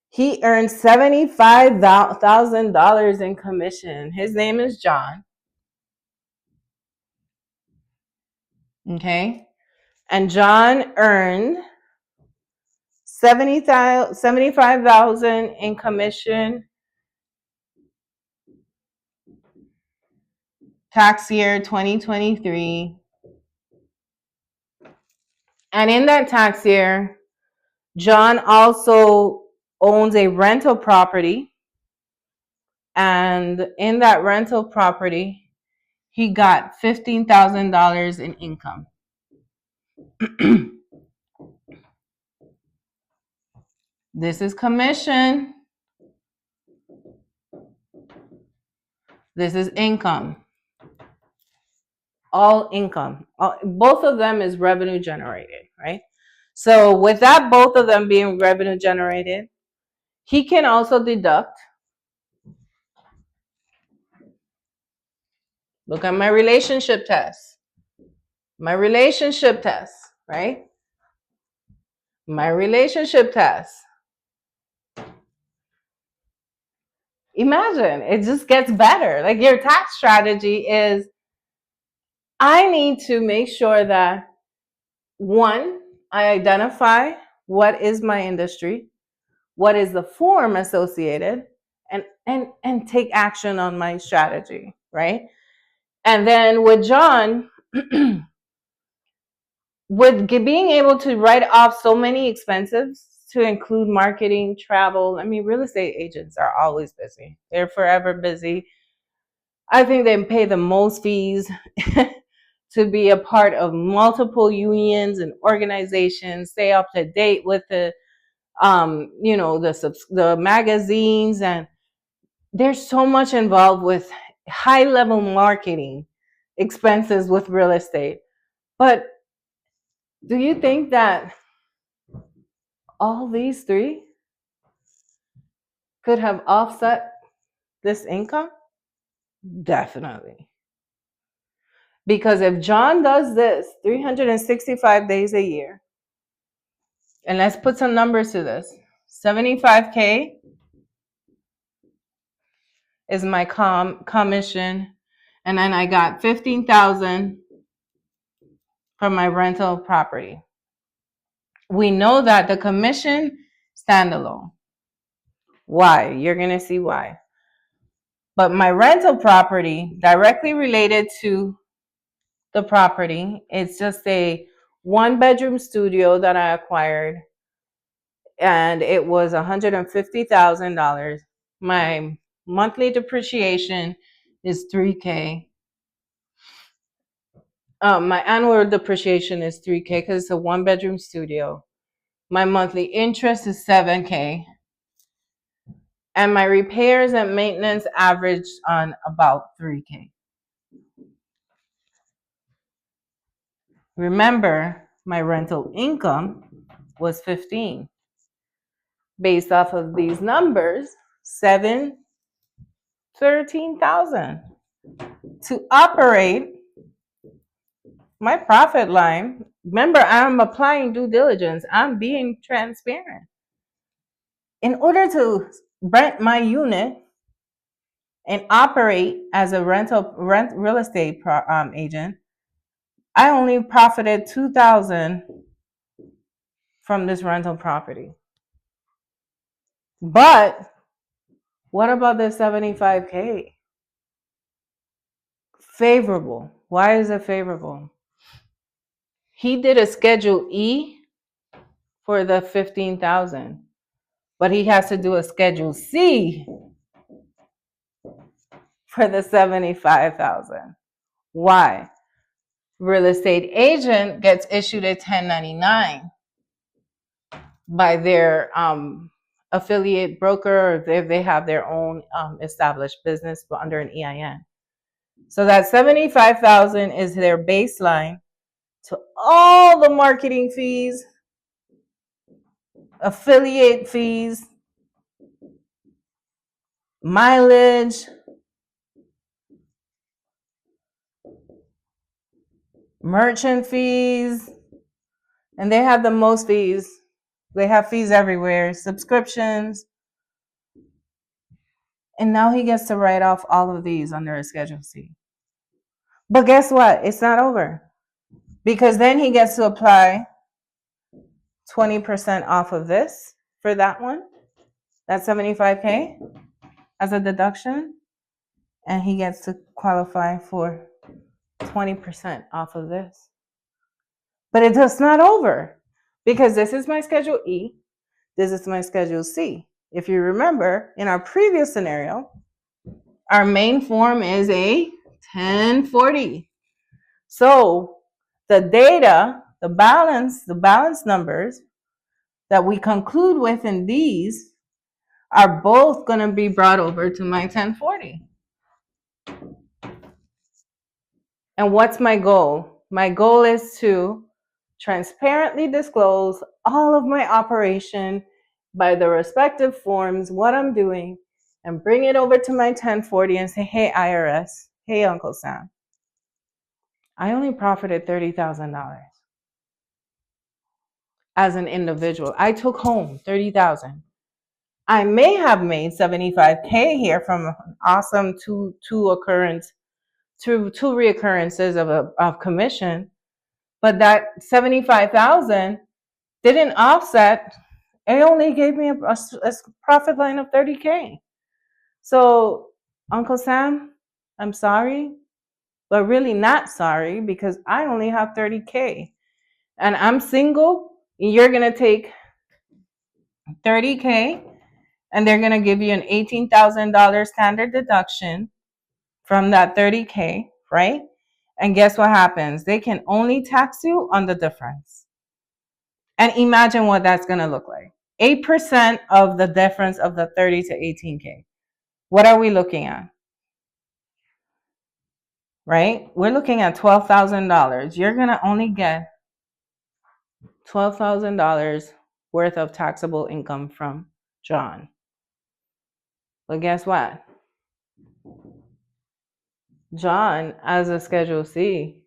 he earned $75,000 in commission. His name is John. Okay. And John earned $75,000 in commission tax year 2023. And in that tax year, John also owns a rental property. And in that rental property, he got $15,000 in income. This is commission. This is income. All income. Both of them is revenue generated, right? So with that, both of them being revenue generated, he can also deduct. Look at my relationship test. My relationship test, right? My relationship test. Imagine, it just gets better. Like your tax strategy is, I need to make sure that, one, I identify what is my industry, what is the form associated, and take action on my strategy, right? And then with John, with being able to write off so many expenses to include marketing, travel. I mean, real estate agents are always busy. They're forever busy. I think they pay the most fees to be a part of multiple unions and organizations, stay up to date with the magazines, and there's so much involved with high level marketing expenses with real estate. But do you think that all these three could have offset this income? Definitely. Because if John does this 365 days a year, and let's put some numbers to this, $75K is my commission, and then I got $15,000 from my rental property. We know that the commission standalone. Why? You're going to see why. But my rental property, directly related to the property, it's just a 1-bedroom studio that I acquired, and it was $150,000. My monthly depreciation is $3K. My annual depreciation is $3K because it's a 1-bedroom studio. My monthly interest is $7K. And my repairs and maintenance averaged on about $3K. Remember, my rental income was $15,000. Based off of these numbers, $13,000 to operate my profit line. Remember, I'm applying due diligence. I'm being transparent. In order to rent my unit and operate as a real estate agent, I only profited $2,000 from this rental property. But what about the $75K? Favorable. Why is it favorable? He did a Schedule E for the 15,000, but he has to do a Schedule C for the 75,000. Why? Real estate agent gets issued a 1099 by their affiliate broker, or if they have their own established business but under an EIN. So that 75,000 is their baseline to all the marketing fees, affiliate fees, mileage, merchant fees, and they have the most fees. They have fees everywhere, subscriptions. And now he gets to write off all of these under a Schedule C. But guess what? It's not over. Because then he gets to apply 20% off of this for that one. That's $75K as a deduction. And he gets to qualify for 20% off of this. But it's just not over, because this is my Schedule E. This is my Schedule C. If you remember, in our previous scenario, our main form is a 1040. So the data, the balance numbers that we conclude with in these are both going to be brought over to my 1040. And what's my goal? My goal is to transparently disclose all of my operation by the respective forms, what I'm doing, and bring it over to my 1040 and say, hey, IRS, hey, Uncle Sam, I only profited $30,000 as an individual. I took home $30,000. I may have made $75K here from an awesome two reoccurrences of commission, but that $75,000 didn't offset. It only gave me a profit line of $30K. So, Uncle Sam, I'm sorry, but really not sorry, because I only have $30K, and I'm single. You're gonna take $30K, and they're gonna give you an $18,000 standard deduction from that $30K, right? And guess what happens? They can only tax you on the difference. And imagine what that's gonna look like. 8% of the difference of the 30 to 18K. What are we looking at? Right? We're looking at $12,000. You're gonna only get $12,000 worth of taxable income from John. But guess what? John, as a Schedule C,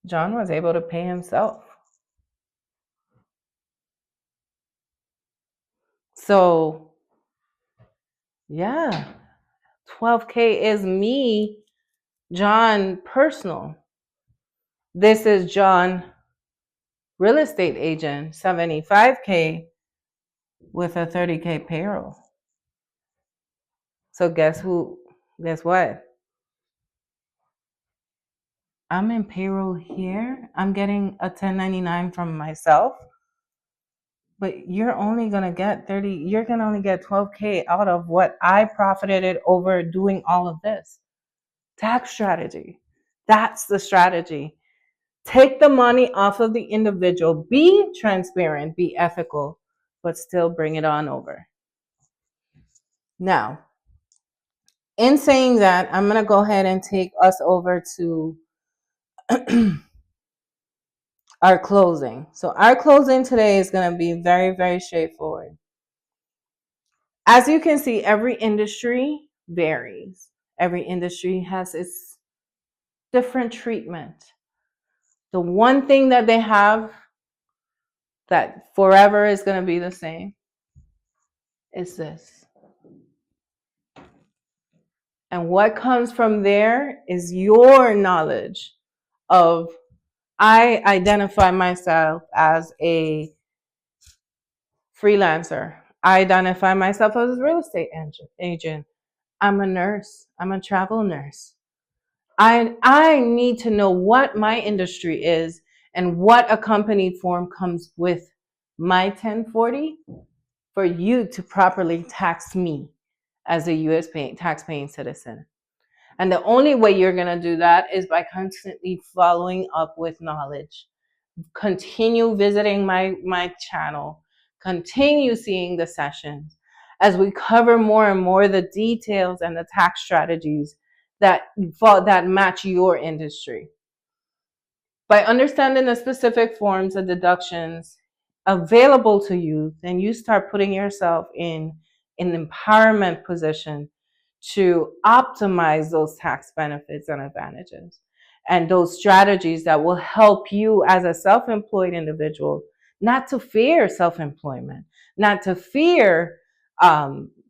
John was able to pay himself. So, yeah, 12K is me, John, personal. This is John, real estate agent, 75K with a 30K payroll. So guess what? I'm in payroll here. I'm getting a 1099 from myself. But you're only going to get 30, you're going to only get 12K out of what I profited it over doing all of this. Tax strategy. That's the strategy. Take the money off of the individual. Be transparent, be ethical, but still bring it on over. Now, in saying that, I'm going to go ahead and take us over to our closing. So our closing today is going to be very, very straightforward. As you can see, every industry varies. Every industry has its different treatment. The one thing that they have that forever is going to be the same is this. And what comes from there is your knowledge of, I identify myself as a freelancer. I identify myself as a real estate agent. I'm a nurse. I'm a travel nurse. I need to know what my industry is and what accompanied form comes with my 1040 for you to properly tax me as a US tax-paying citizen. And the only way you're going to do that is by constantly following up with knowledge. Continue visiting my channel. Continue seeing the sessions as we cover more and more the details and the tax strategies that match your industry. By understanding the specific forms of deductions available to you, then you start putting yourself in an empowerment position to optimize those tax benefits and advantages and those strategies that will help you as a self-employed individual not to fear self-employment, not to fear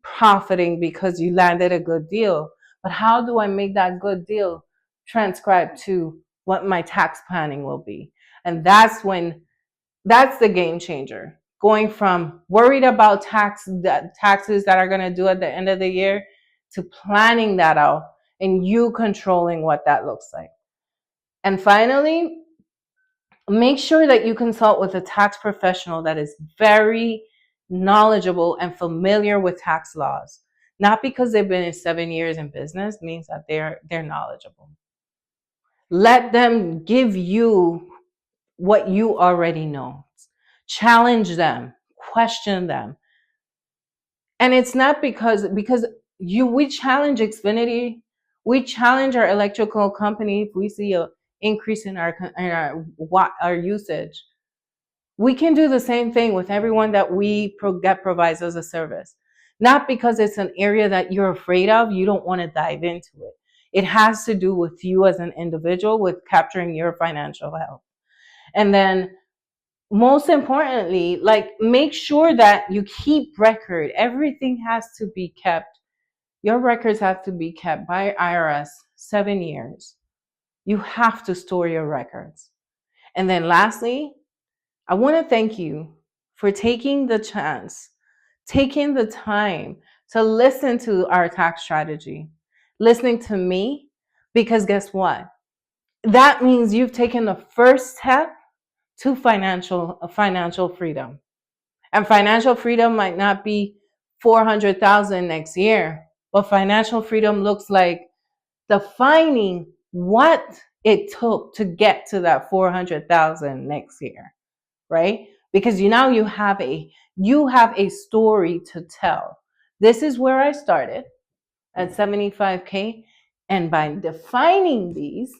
profiting because you landed a good deal, but how do I make that good deal transcribe to what my tax planning will be? And that's the game changer. Going from worried about taxes that are going to do at the end of the year to planning that out and you controlling what that looks like. And finally, make sure that you consult with a tax professional that is very knowledgeable and familiar with tax laws. Not because they've been in 7 years in business means that they're knowledgeable. Let them give you what you already know. Challenge them, question them. And it's not because we challenge Xfinity, we challenge our electrical company if we see an increase in our usage. We can do the same thing with everyone that we get provides us a service. Not because it's an area that you're afraid of, you don't want to dive into it. It has to do with you as an individual, with capturing your financial health. And then most importantly, like, make sure that you keep record. Everything has to be kept. Your records have to be kept by IRS 7 years. You have to store your records. And then lastly, I want to thank you for taking the chance, taking the time to listen to our tax strategy, listening to me, because guess what? That means you've taken the first step to financial freedom. And financial freedom might not be 400,000 next year, but financial freedom looks like defining what it took to get to that 400,000 next year, right? Because you have a story to tell. This is where I started at 75K, and by defining these,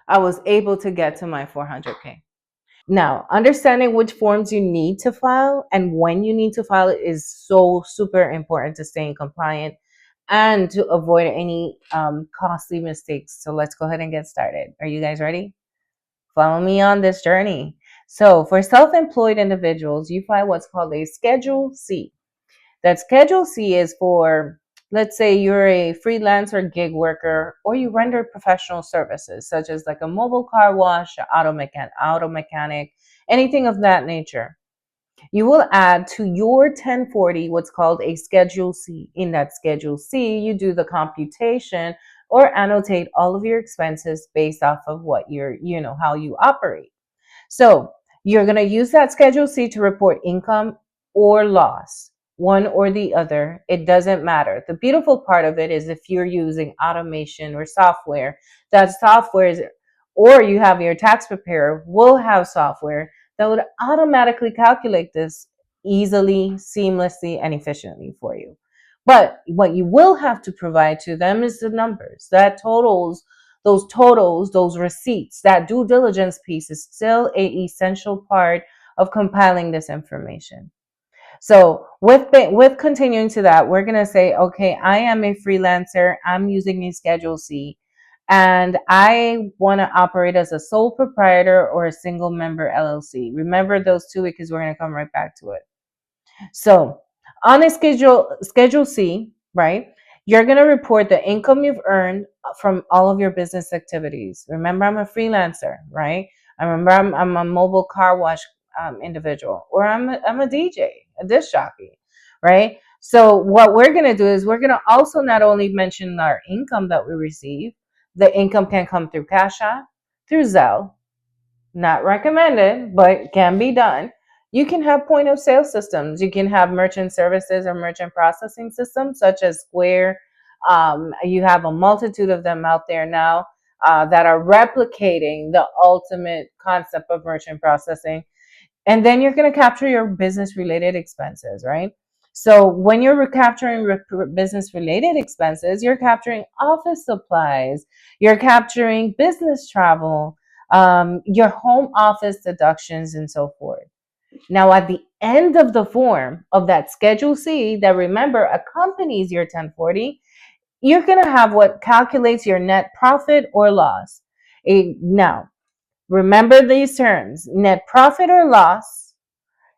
I was able to get to my 400K. Now, understanding which forms you need to file and when you need to file it is so super important to staying compliant and to avoid any costly mistakes. So let's go ahead and get started. Are you guys ready? Follow me on this journey. So for self-employed individuals, you file what's called a Schedule C. That Schedule C is for, let's say you're a freelancer gig worker, or you render professional services such as like a mobile car wash, auto mechanic, anything of that nature. You will add to your 1040 what's called a Schedule C. In that Schedule C, you do the computation or annotate all of your expenses based off of what how you operate. So you're going to use that Schedule C to report income or loss. One or the other, it doesn't matter. The beautiful part of it is if you're using automation or software, that software is, or you have your tax preparer will have software that would automatically calculate this easily, seamlessly, and efficiently for you. But what you will have to provide to them is the numbers, those receipts. That due diligence piece is still an essential part of compiling this information. So with continuing to that, we're going to say, okay, I am a freelancer. I'm using a Schedule C, and I want to operate as a sole proprietor or a single member LLC. Remember those two because we're going to come right back to it. So on a Schedule C, right, you're going to report the income you've earned from all of your business activities. Remember, I'm a freelancer, right? I remember I'm a mobile car wash individual, or I'm a DJ, a disc jockey, right? So what we're going to do is we're going to also not only mention our income that we receive, The income can come through Cash App, through Zelle, not recommended, but can be done. You can have point of sale systems. You can have merchant services or merchant processing systems such as Square. You have a multitude of them out there now that are replicating the ultimate concept of merchant processing. And then you're going to capture your business related expenses, right? So when you're capturing business related expenses, you're capturing office supplies, you're capturing business travel, your home office deductions, and so forth. Now, at the end of the form of that Schedule C that, remember, accompanies your 1040, you're going to have what calculates your net profit or loss. Now, remember these terms: net profit or loss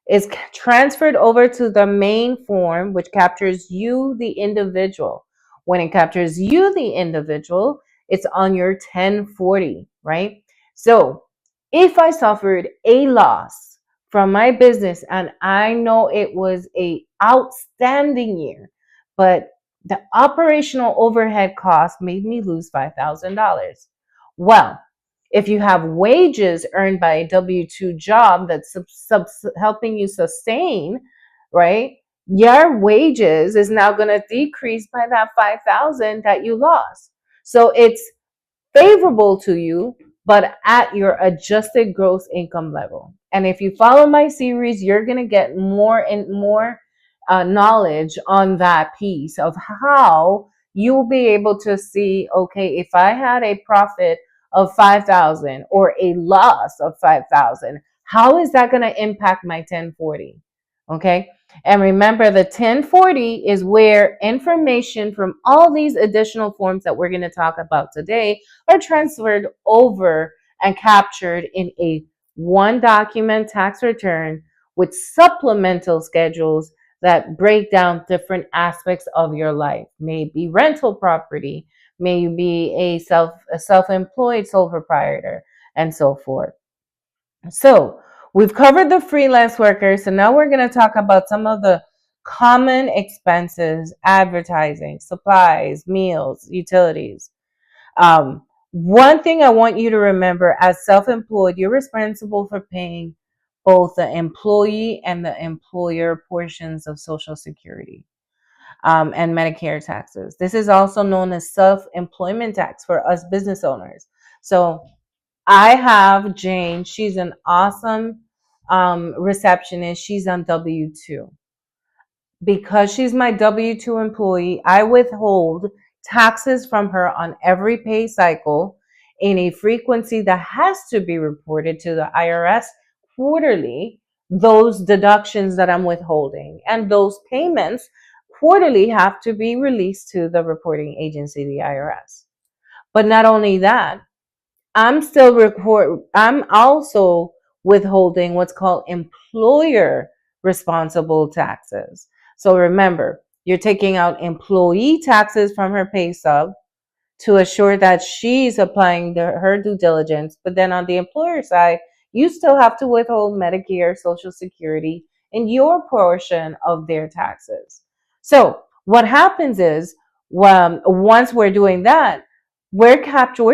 is transferred over to the main form, which captures you, the individual. When it captures you, the individual, it's on your 1040, right? So if I suffered a loss from my business and I know it was a outstanding year, but the operational overhead cost made me lose $5,000. Well, if you have wages earned by a W-2 job that's helping you sustain, right? Your wages is now going to decrease by that 5,000 that you lost. So it's favorable to you, but at your adjusted gross income level. And if you follow my series, you're going to get more and more knowledge on that piece of how you'll be able to see, okay, if I had a profit of 5,000 or a loss of 5,000, how is that going to impact my 1040? Okay. And remember, the 1040 is where information from all these additional forms that we're going to talk about today are transferred over and captured in a one document tax return with supplemental schedules that break down different aspects of your life. Maybe rental property, maybe a self-employed sole proprietor, and so forth. So we've covered the freelance workers. So now we're going to talk about some of the common expenses: advertising, supplies, meals, utilities. One thing I want you to remember: as self-employed, you're responsible for paying both the employee and the employer portions of Social Security and Medicare taxes. This is also known as self-employment tax for us business owners. So I have Jane. She's an awesome receptionist. She's on W-2. Because she's my W-2 employee, I withhold taxes from her on every pay cycle in a frequency that has to be reported to the IRS quarterly, those deductions that I'm withholding. And those payments quarterly have to be released to the reporting agency, the IRS. But not only that, I'm also withholding what's called employer responsible taxes. So remember, you're taking out employee taxes from her pay stub to assure that she's applying her due diligence. But then on the employer side, you still have to withhold Medicare, Social Security, and your portion of their taxes. So what happens is, once we're doing that, we're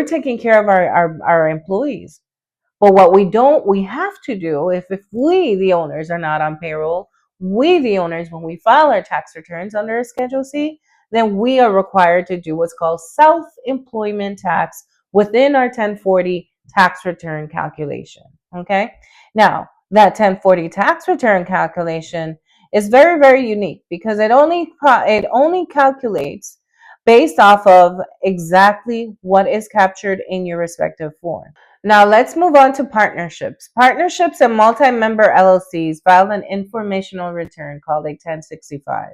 taking care of our employees. But what we have to do, if we, the owners, are not on payroll, we, the owners, when we file our tax returns under a Schedule C, then we are required to do what's called self-employment tax within our 1040 tax return calculation. Okay. Now, that 1040 tax return calculation is very, very unique because it only calculates based off of exactly what is captured in your respective form. Now let's move on to partnerships. Partnerships and multi-member LLCs file an informational return called a 1065.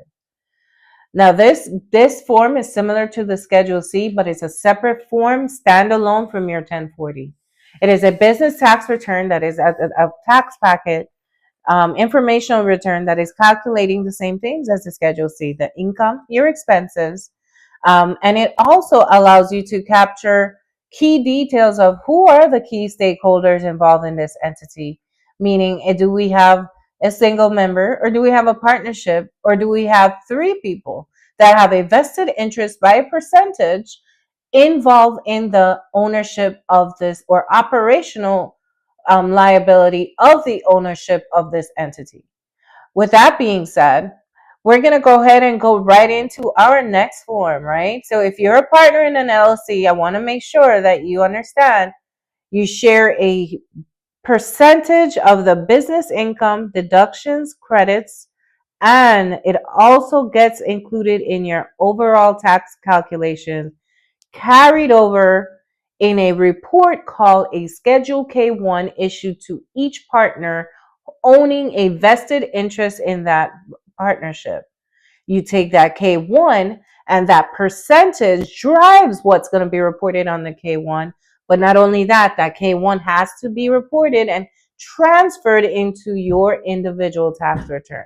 Now this form is similar to the Schedule C, but it's a separate form, standalone from your 1040. It is a business tax return that is a tax packet, informational return that is calculating the same things as the Schedule C: the income, your expenses, and it also allows you to capture key details of who are the key stakeholders involved in this entity. Meaning, do we have a single member, or do we have a partnership, or do we have three people that have a vested interest by a percentage involved in the ownership of this or operational liability of the ownership of this entity. With that being said, we're going to go ahead and go right into our next form, right? So if you're a partner in an LLC, I want to make sure that you understand you share a percentage of the business income, deductions, credits, and it also gets included in your overall tax calculation, carried over in a report called a Schedule K1 issued to each partner owning a vested interest in that partnership. You take that K1 and that percentage drives what's going to be reported on the K1. But not only that, that K1 has to be reported and transferred into your individual tax return.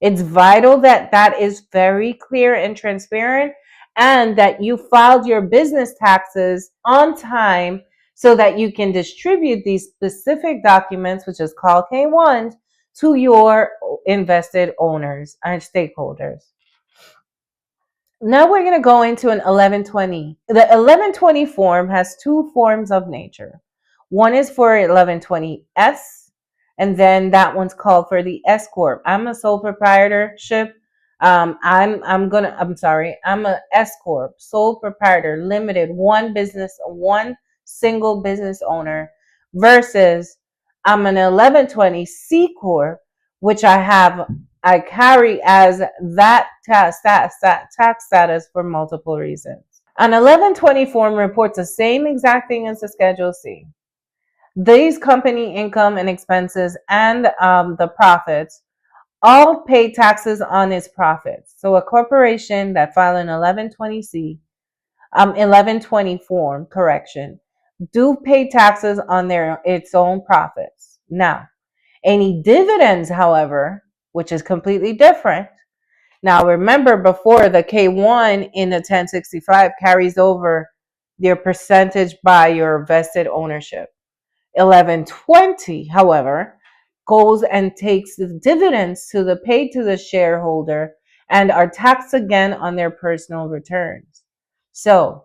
It's vital that that is very clear and transparent and that you filed your business taxes on time so that you can distribute these specific documents, which is called K1s, to your invested owners and stakeholders. Now we're going to go into an 1120. The 1120 form has two forms of nature. One is for 1120S, and then that one's called for the S corp. I'm a sole proprietorship. I'm a S corp, sole proprietor, limited, one business, one single business owner, versus I'm an 1120 C corp, which I carry as that tax status for multiple reasons. An 1120 form reports the same exact thing as the Schedule C. These company income and expenses and the profits all pay taxes on its profits. So a corporation that file an 1120C, 1120 form, do pay taxes on its own profits. Now, any dividends, however, which is completely different. Now, remember, before the K1 in the 1065 carries over your percentage by your vested ownership. 1120, however, goes and takes the dividends to the paid to the shareholder and are taxed again on their personal returns. So,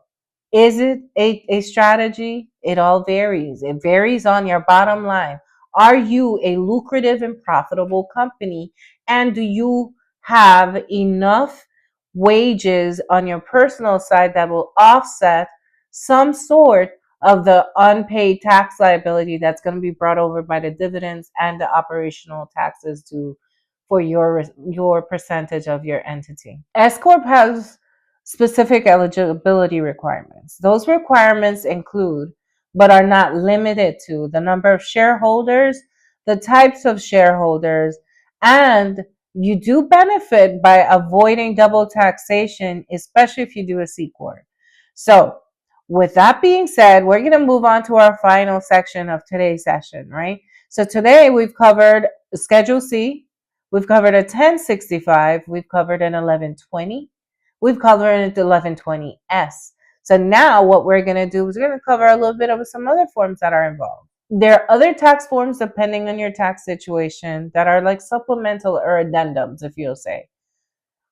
is it a strategy? It all varies. It varies on your bottom line. Are you a lucrative and profitable company? And do you have enough wages on your personal side that will offset some sort of the unpaid tax liability that's going to be brought over by the dividends and the operational taxes due for your percentage of your entity? S corp has specific eligibility requirements. Those requirements include, but are not limited to, the number of shareholders, the types of shareholders, and you do benefit by avoiding double taxation, especially if you do a C corp. So, with that being said, we're going to move on to our final section of today's session, right? So today we've covered Schedule C, we've covered a 1065, we've covered an 1120, we've covered an 1120S. So now what we're going to do is we're going to cover a little bit of some other forms that are involved. There are other tax forms depending on your tax situation that are like supplemental or addendums, if you'll say.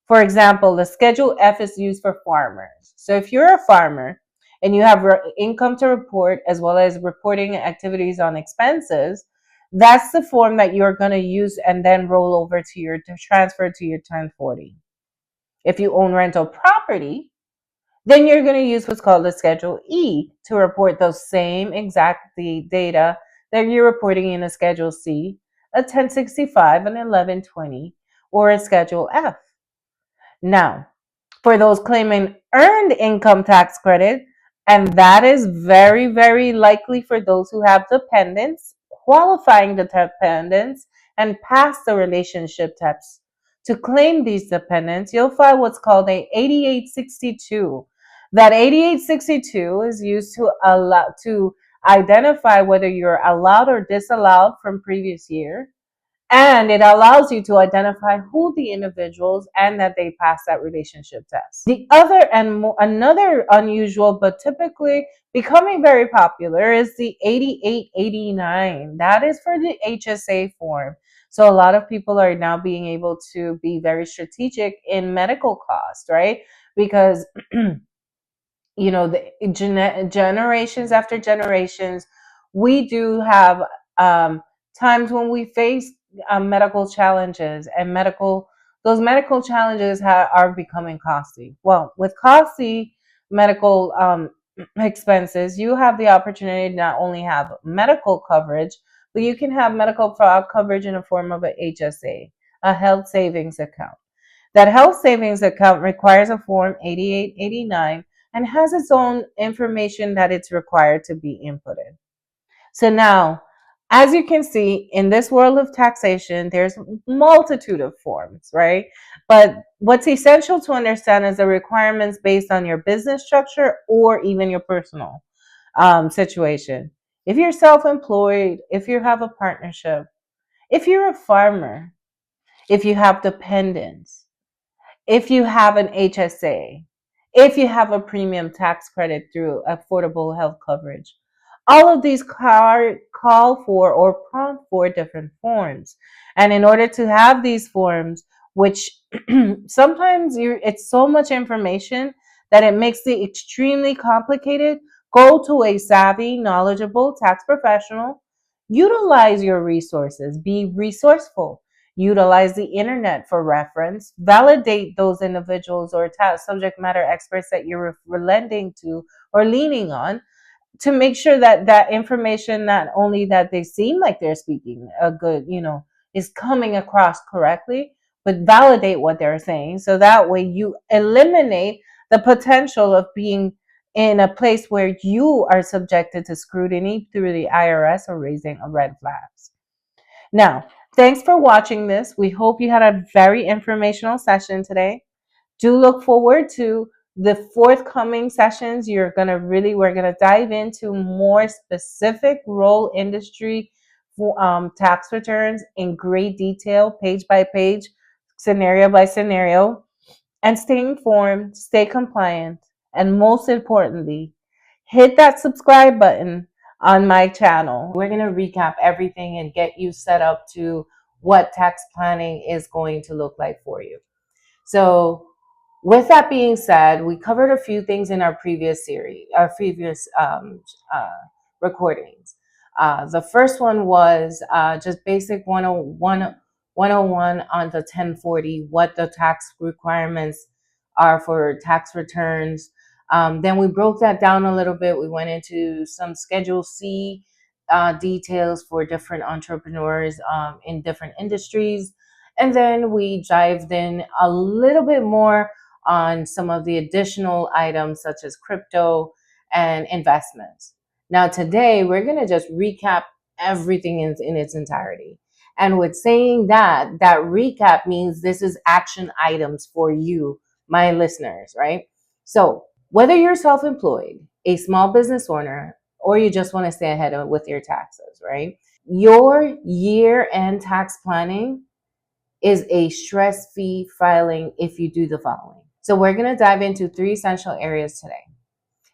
For example, the Schedule F is used for farmers. So if you're a farmer and you have income to report as well as reporting activities on expenses, that's the form that you're going to use and then roll over to transfer to your 1040. If you own rental property, then you're going to use what's called the Schedule E to report those same exact data that you're reporting in a Schedule C, a 1065, an 1120, or a Schedule F. Now, for those claiming earned income tax credit, and that is very, very likely for those who have dependents, qualifying the dependents, and pass the relationship test. To claim these dependents, you'll file what's called a 8862. That 8862 is used to identify whether you're allowed or disallowed from previous year. And it allows you to identify who the individuals and that they pass that relationship test. The other and another unusual but typically becoming very popular is the 8889. That is for the HSA form. So a lot of people are now being able to be very strategic in medical costs, right? Because generations after generations, we do have times when we face medical challenges, and those medical challenges are becoming costly. Well, with costly medical expenses, you have the opportunity to not only have medical coverage, but you can have medical coverage in the form of a HSA, a health savings account. That health savings account requires a Form 8889 and has its own information that it's required to be inputted. So now, as you can see, in this world of taxation, there's a multitude of forms, right? But what's essential to understand is the requirements based on your business structure or even your personal situation. If you're self-employed, if you have a partnership, if you're a farmer, if you have dependents, if you have an HSA, if you have a premium tax credit through affordable health coverage. All of these call for or prompt for different forms. And in order to have these forms, which sometimes it's so much information that it makes it extremely complicated, go to a savvy, knowledgeable tax professional. Utilize your resources. Be resourceful. Utilize the internet for reference. Validate those individuals or subject matter experts that you're lending to or leaning on, to make sure that that information, not only that they seem like they're speaking a good, is coming across correctly, but validate what they're saying. So that way you eliminate the potential of being in a place where you are subjected to scrutiny through the IRS or raising a red flags. Now, thanks for watching this. We hope you had a very informational session today. Do look forward to the forthcoming sessions. We're going to dive into more specific role industry tax returns in great detail, page by page, scenario by scenario. And stay informed, stay compliant, and most importantly, hit that subscribe button on my channel. We're going to recap everything and get you set up to what tax planning is going to look like for you. So with that being said, we covered a few things in our previous recordings. The first one was just basic 101 on the 1040, what the tax requirements are for tax returns. Then we broke that down a little bit. We went into some Schedule C details for different entrepreneurs in different industries. And then we dived in a little bit more on some of the additional items such as crypto and investments. Now today, we're going to just recap everything in its entirety. And with saying that recap means this is action items for you, my listeners, right? So whether you're self-employed, a small business owner, or you just want to stay ahead with your taxes, right? Your year-end tax planning is a stress-free filing if you do the following. So we're going to dive into 3 essential areas today.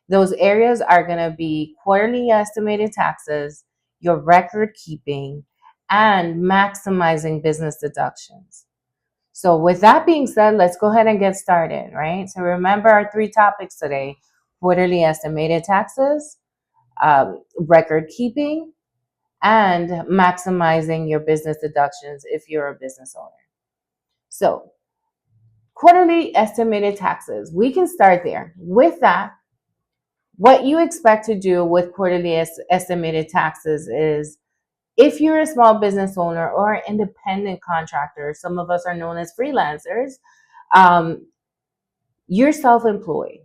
Those areas are going to be quarterly estimated taxes, your record keeping, and maximizing business deductions. So with that being said, let's go ahead and get started, right? So remember our 3 topics today: quarterly estimated taxes, record keeping, and maximizing your business deductions if you're a business owner. So quarterly estimated taxes, we can start there. With that, what you expect to do with quarterly estimated taxes is, if you're a small business owner or an independent contractor, some of us are known as freelancers, you're self-employed,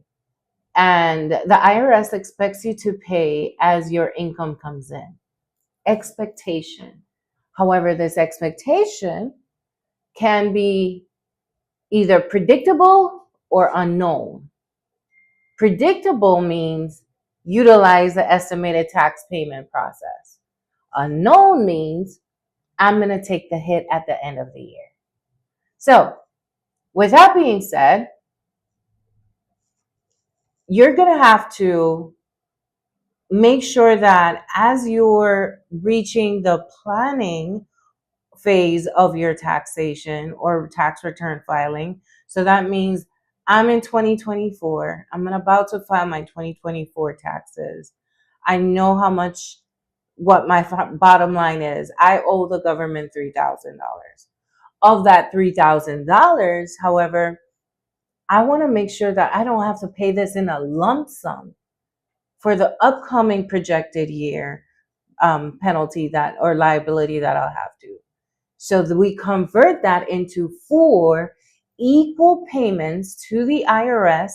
and the IRS expects you to pay as your income comes in. Expectation. However, this expectation can be either predictable or unknown. Predictable means utilize the estimated tax payment process. Unknown means I'm going to take the hit at the end of the year. So, with that being said, you're going to have to make sure that as you're reaching the planning phase of your taxation or tax return filing, so that means I'm in 2024. I'm about to file my 2024 taxes. I know how much, what my bottom line is. I owe the government $3,000. Of that $3,000, however, I want to make sure that I don't have to pay this in a lump sum for the upcoming projected year penalty that or liability that I'll have to. So that we convert that into 4 equal payments to the IRS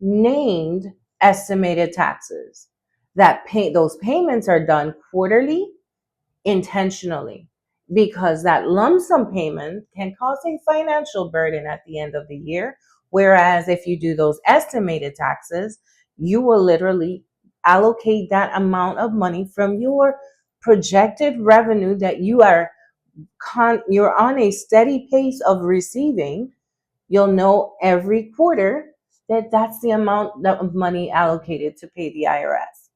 named estimated taxes. Those payments are done quarterly intentionally, because that lump sum payment can cause a financial burden at the end of the year. Whereas if you do those estimated taxes, you will literally allocate that amount of money from your projected revenue that you're on a steady pace of receiving. You'll know every quarter that that's the amount of money allocated to pay the IRS.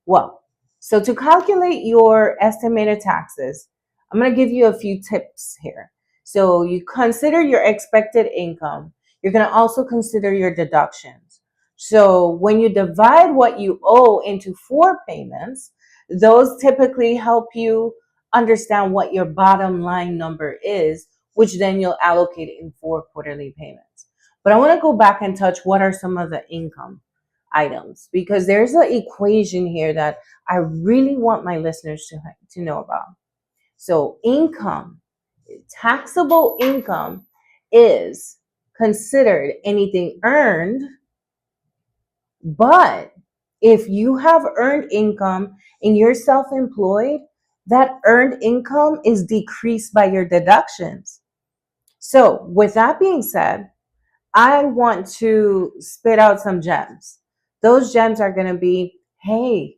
Well, so to calculate your estimated taxes, I'm going to give you a few tips here. So you consider your expected income. You're going to also consider your deductions. So when you divide what you owe into 4 payments, those typically help you understand what your bottom line number is, which then you'll allocate in 4 quarterly payments. But I want to go back and touch what are some of the income items, because there's an equation here that I really want my listeners to know about. So income, taxable income, is considered anything earned, but if you have earned income and you're self-employed, that earned income is decreased by your deductions. So with that being said, I want to spit out some gems. Those gems are going to be, hey,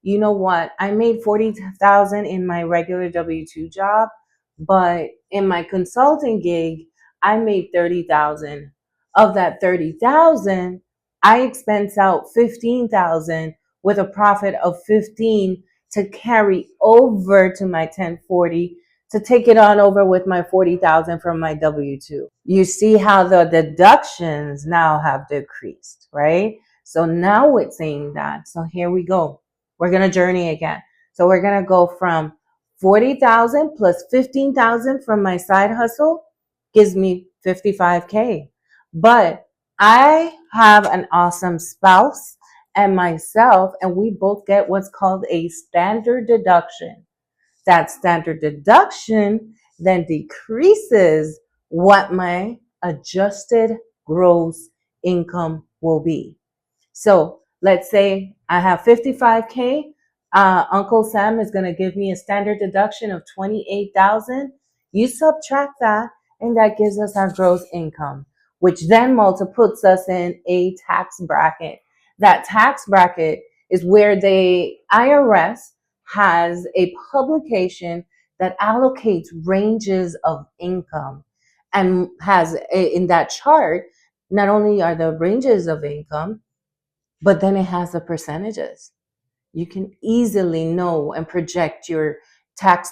you know what? I made 40,000 in my regular W-2 job, but in my consulting gig, I made 30,000. Of that 30,000, I expense out 15,000 with a profit of 15 to carry over to my 1040 to take it on over with my 40,000 from my W-2. You see how the deductions now have decreased, right? So now it's saying that. So here we go. We're going to journey again. So we're going to go from 40,000 plus 15,000 from my side hustle gives me 55K. But I have an awesome spouse and myself, and we both get what's called a standard deduction. That standard deduction then decreases what my adjusted gross income will be. So let's say I have 55K. Uncle Sam is going to give me a standard deduction of 28,000. You subtract that, and that gives us our gross income, which then puts us in a tax bracket. That tax bracket is where the IRS has a publication that allocates ranges of income, and has in that chart, not only are the ranges of income, but then it has the percentages. You can easily know and project your tax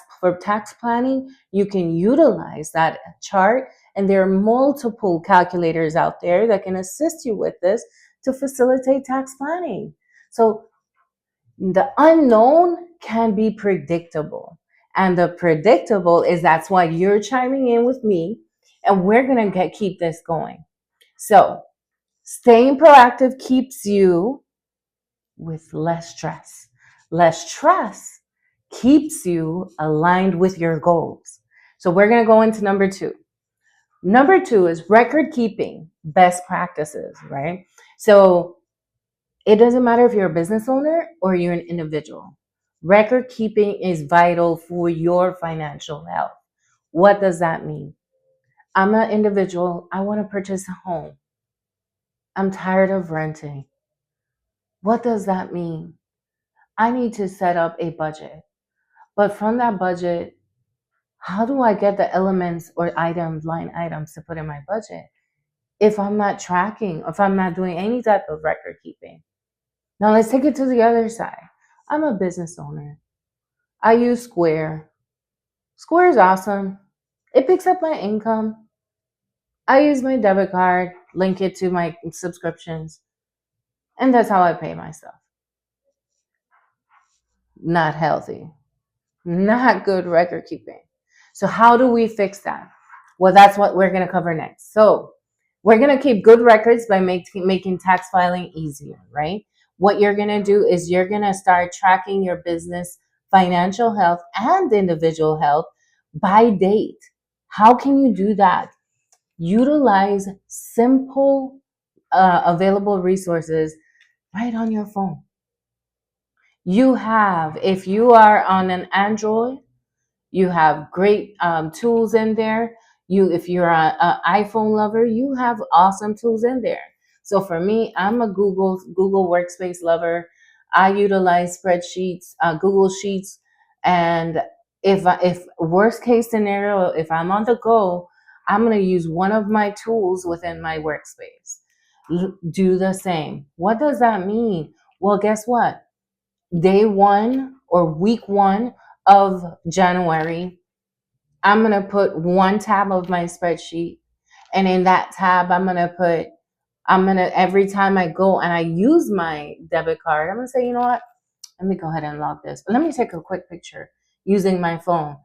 planning. You can utilize that chart, and there are multiple calculators out there that can assist you with this to facilitate tax planning. So the unknown can be predictable, and the predictable is that's why you're chiming in with me, and we're going to keep this going. So staying proactive keeps you with less stress. Less stress keeps you aligned with your goals. So we're going to go into number 2. Number 2 is record keeping best practices, right? So it doesn't matter if you're a business owner or you're an individual. Record keeping is vital for your financial health. What does that mean? I'm an individual. I want to purchase a home. I'm tired of renting. What does that mean? I need to set up a budget. But from that budget, how do I get the elements or line items to put in my budget if I'm not tracking, if I'm not doing any type of record keeping? Now let's take it to the other side. I'm a business owner. I use Square. Square is awesome. It picks up my income. I use my debit card. link it to my subscriptions, and that's how I pay myself. Not healthy, not good record keeping. So how do we fix that? Well, that's what we're going to cover next. So we're going to keep good records by making tax filing easier, right? What you're going to do is you're going to start tracking your business financial health and individual health by date. How can you do that? Utilize simple available resources right on your phone. You have, if you are on an Android, you have great tools in there. If you're an iPhone lover, you have awesome tools in there. So for me, I'm a Google Workspace lover. I utilize spreadsheets, Google Sheets, and if worst case scenario, if I'm on the go, I'm gonna use one of my tools within my workspace. Do the same. What does that mean? Well, guess what? Day one or week one of January, I'm going to put one tab of my spreadsheet. And in that tab, every time I go and I use my debit card, I'm going to say, you know what? Let me go ahead and log this. Let me take a quick picture using my phone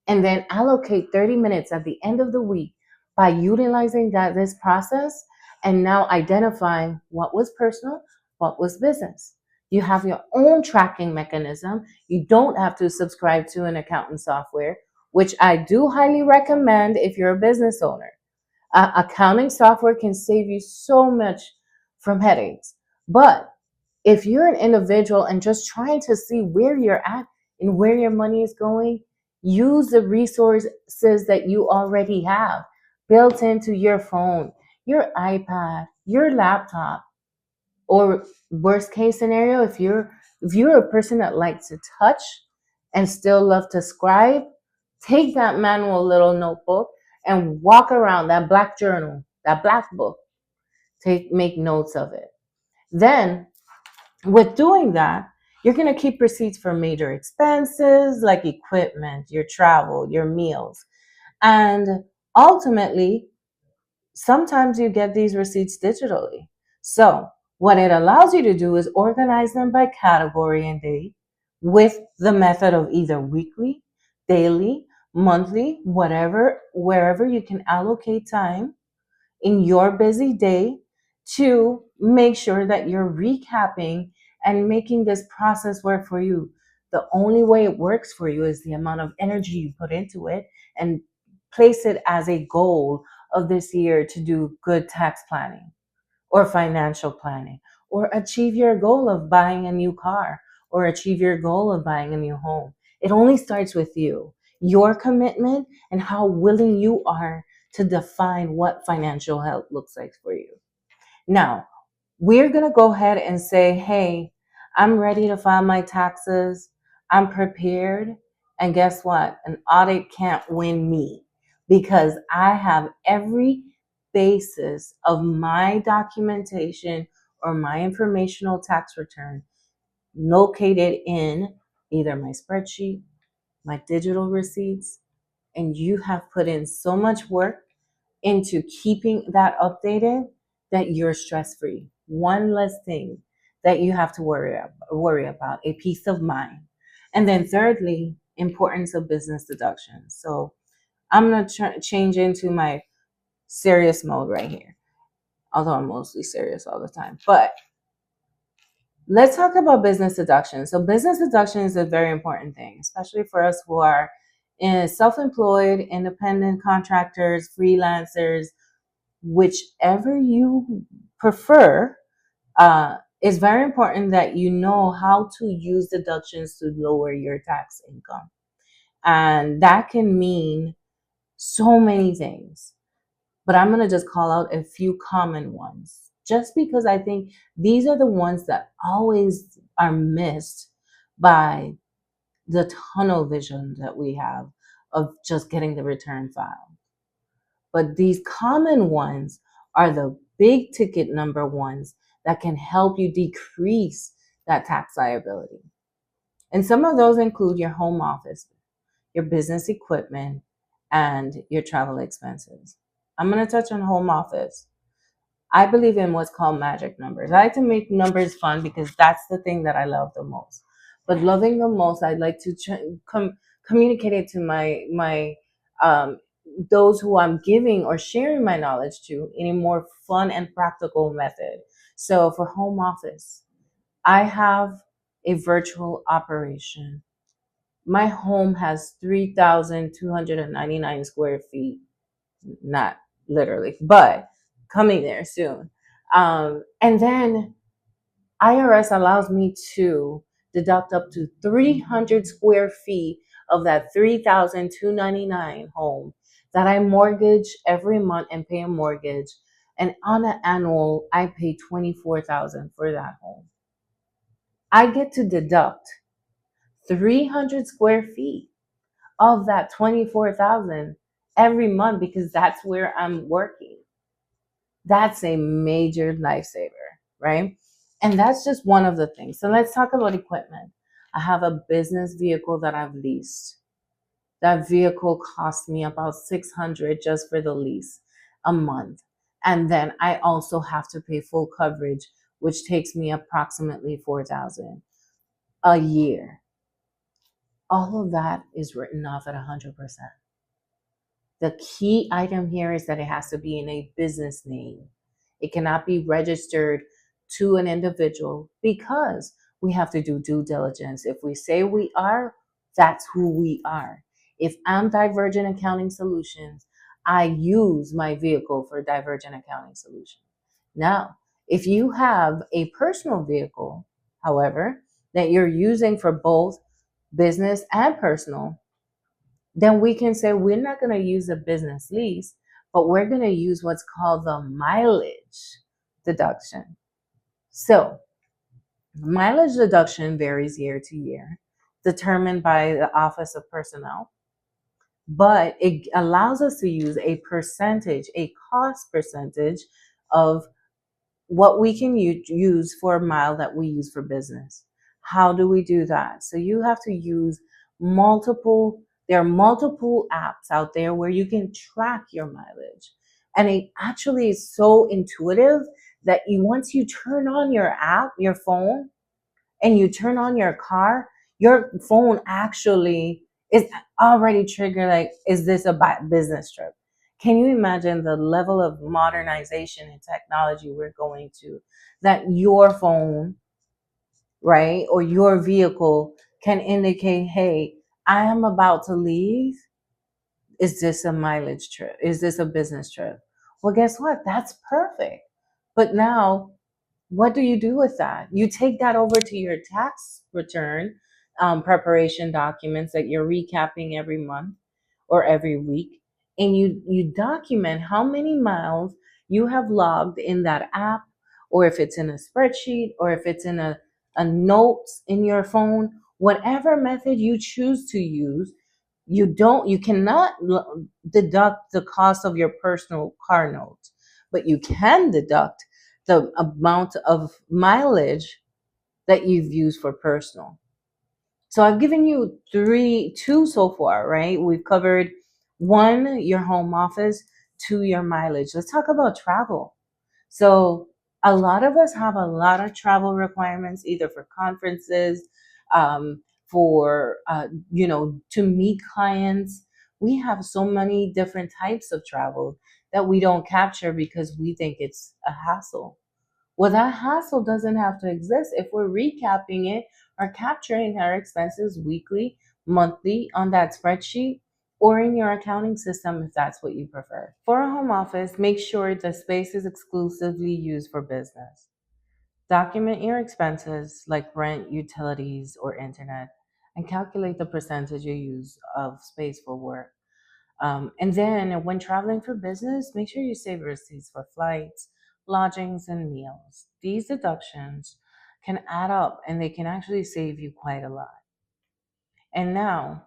and then allocate 30 minutes at the end of the week by utilizing this process and now identifying what was personal, what was business. You have your own tracking mechanism. You don't have to subscribe to an accountant software, which I do highly recommend if you're a business owner. Accounting software can save you so much from headaches. But if you're an individual and just trying to see where you're at and where your money is going, use the resources that you already have built into your phone, your iPad, your laptop, or worst case scenario, if you're a person that likes to touch and still love to scribe, take that manual little notebook and walk around that black journal, that black book. Make notes of it. Then with doing that, you're going to keep receipts for major expenses like equipment, your travel, your meals. And ultimately, sometimes you get these receipts digitally. So what it allows you to do is organize them by category and date with the method of either weekly, daily, monthly, wherever you can allocate time in your busy day to make sure that you're recapping and making this process work for you. The only way it works for you is the amount of energy you put into it, and place it as a goal of this year to do good tax planning or financial planning, or achieve your goal of buying a new car, or achieve your goal of buying a new home. It only starts with you, your commitment, and how willing you are to define what financial health looks like for you. Now, we're going to go ahead and say, hey, I'm ready to file my taxes. I'm prepared. And guess what? An audit can't win me because I have every basis of my documentation or my informational tax return located in either my spreadsheet, my digital receipts, and you have put in so much work into keeping that updated that you're stress free. One less thing that you have to worry about, a peace of mind. And then thirdly, importance of business deductions. So I'm going to change into my serious mode right here, although I'm mostly serious all the time. But let's talk about business deductions. So business deduction is a very important thing, especially for us who are self-employed, independent contractors, freelancers, whichever you prefer. It's very important that you know how to use deductions to lower your tax income. And that can mean so many things. But I'm going to just call out a few common ones, just because I think these are the ones that always are missed by the tunnel vision that we have of just getting the return filed. But these common ones are the big ticket number ones that can help you decrease that tax liability. And some of those include your home office, your business equipment, and your travel expenses. I'm going to touch on home office. I believe in what's called magic numbers. I like to make numbers fun because that's the thing that I love the most. But loving the most, I'd like to communicate it to my um, those who I'm giving or sharing my knowledge to in a more fun and practical method. So for home office, I have a virtual operation. My home has 3,299 square feet, not literally, but coming there soon. And then IRS allows me to deduct up to 300 square feet of that 3,299 home that I mortgage every month and pay a mortgage. And on an annual, I pay 24,000 for that home. I get to deduct 300 square feet of that 24,000 every month because that's where I'm working. That's a major lifesaver, right? And that's just one of the things. So let's talk about equipment. I have a business vehicle that I've leased. That vehicle cost me about 600 just for the lease a month. And then I also have to pay full coverage, which takes me approximately 4,000 a year. All of that is written off at 100%. The key item here is that it has to be in a business name. It cannot be registered to an individual because we have to do due diligence. If we say we are, that's who we are. If I'm Divergent Accounting Solutions, I use my vehicle for Divergent Accounting Solutions. Now, if you have a personal vehicle, however, that you're using for both business and personal, then we can say we're not going to use a business lease, but we're going to use what's called the mileage deduction. So, mileage deduction varies year to year, determined by the Office of Personnel, but it allows us to use a percentage, a cost percentage of what we can use for a mile that we use for business. How do we do that? So you have to use there are multiple apps out there where you can track your mileage. And it actually is so intuitive that once you turn on your app, your phone, and you turn on your car, your phone actually is already triggered like, is this a business trip? Can you imagine the level of modernization and technology we're going to, that your phone, right, or your vehicle can indicate, hey, I am about to leave. Is this a mileage trip? Is this a business trip? Well, guess what? That's perfect. But now, what do you do with that? You take that over to your tax return preparation documents that you're recapping every month or every week, and you document how many miles you have logged in that app, or if it's in a spreadsheet, or if it's in a notes in your phone, whatever method you choose to use. You cannot deduct the cost of your personal car note, but you can deduct the amount of mileage that you've used for personal. So I've given you two so far, right? We've covered one, your home office, two, your mileage. Let's talk about travel. So a lot of us have a lot of travel requirements, either for conferences, for to meet clients. We have so many different types of travel that we don't capture because we think it's a hassle. Well, that hassle doesn't have to exist if we're recapping it or capturing our expenses weekly, monthly on that spreadsheet, or in your accounting system if that's what you prefer. For a home office, make sure the space is exclusively used for business. Document your expenses like rent, utilities, or internet, and calculate the percentage you use of space for work. And then when traveling for business, make sure you save receipts for flights, lodgings, and meals. These deductions can add up and they can actually save you quite a lot. And now,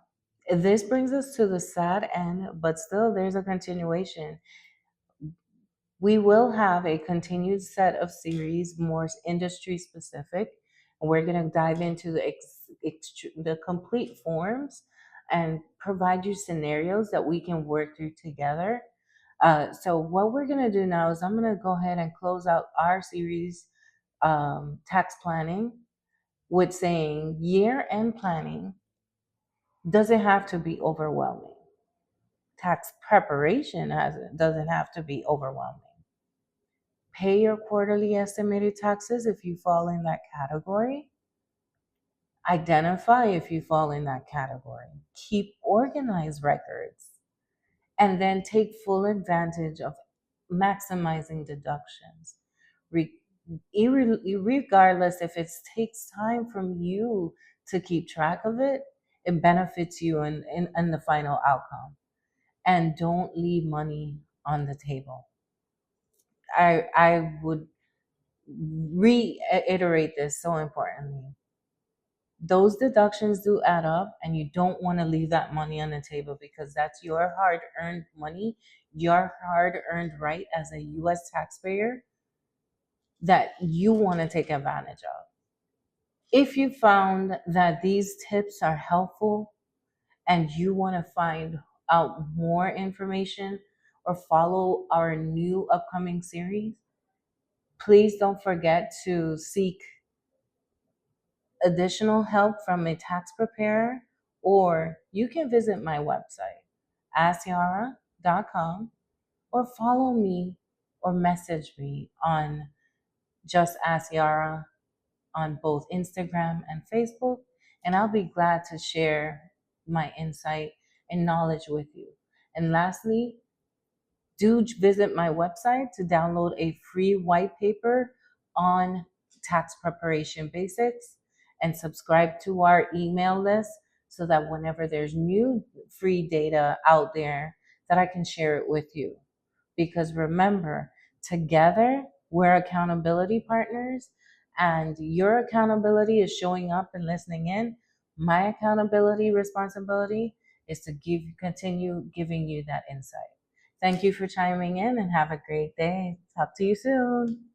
this brings us to the sad end, but still there's a continuation. We will have a continued set of series, more industry specific. We're going to dive into the complete forms and provide you scenarios that we can work through together. So what we're going to do now is I'm going to go ahead and close out our series, tax planning, with saying year-end planning doesn't have to be overwhelming. Tax preparation doesn't have to be overwhelming. Pay your quarterly estimated taxes if you fall in that category. Identify if you fall in that category. Keep organized records. And then take full advantage of maximizing deductions. Regardless if it takes time from you to keep track of it, it benefits you in the final outcome. And don't leave money on the table. I would reiterate this so importantly. Those deductions do add up, and you don't want to leave that money on the table, because that's your hard earned money, your hard earned right as a US taxpayer that you want to take advantage of. If you found that these tips are helpful and you want to find out more information or follow our new upcoming series, please don't forget to seek additional help from a tax preparer, or you can visit my website, asyara.com, or follow me or message me on Just Ask Yara on both Instagram and Facebook, and I'll be glad to share my insight and knowledge with you. And lastly, do visit my website to download a free white paper on tax preparation basics, and subscribe to our email list so that whenever there's new free data out there, that I can share it with you. Because remember, together we're accountability partners, and your accountability is showing up and listening in. My accountability responsibility is to continue giving you that insight. Thank you for chiming in, and have a great day. Talk to you soon.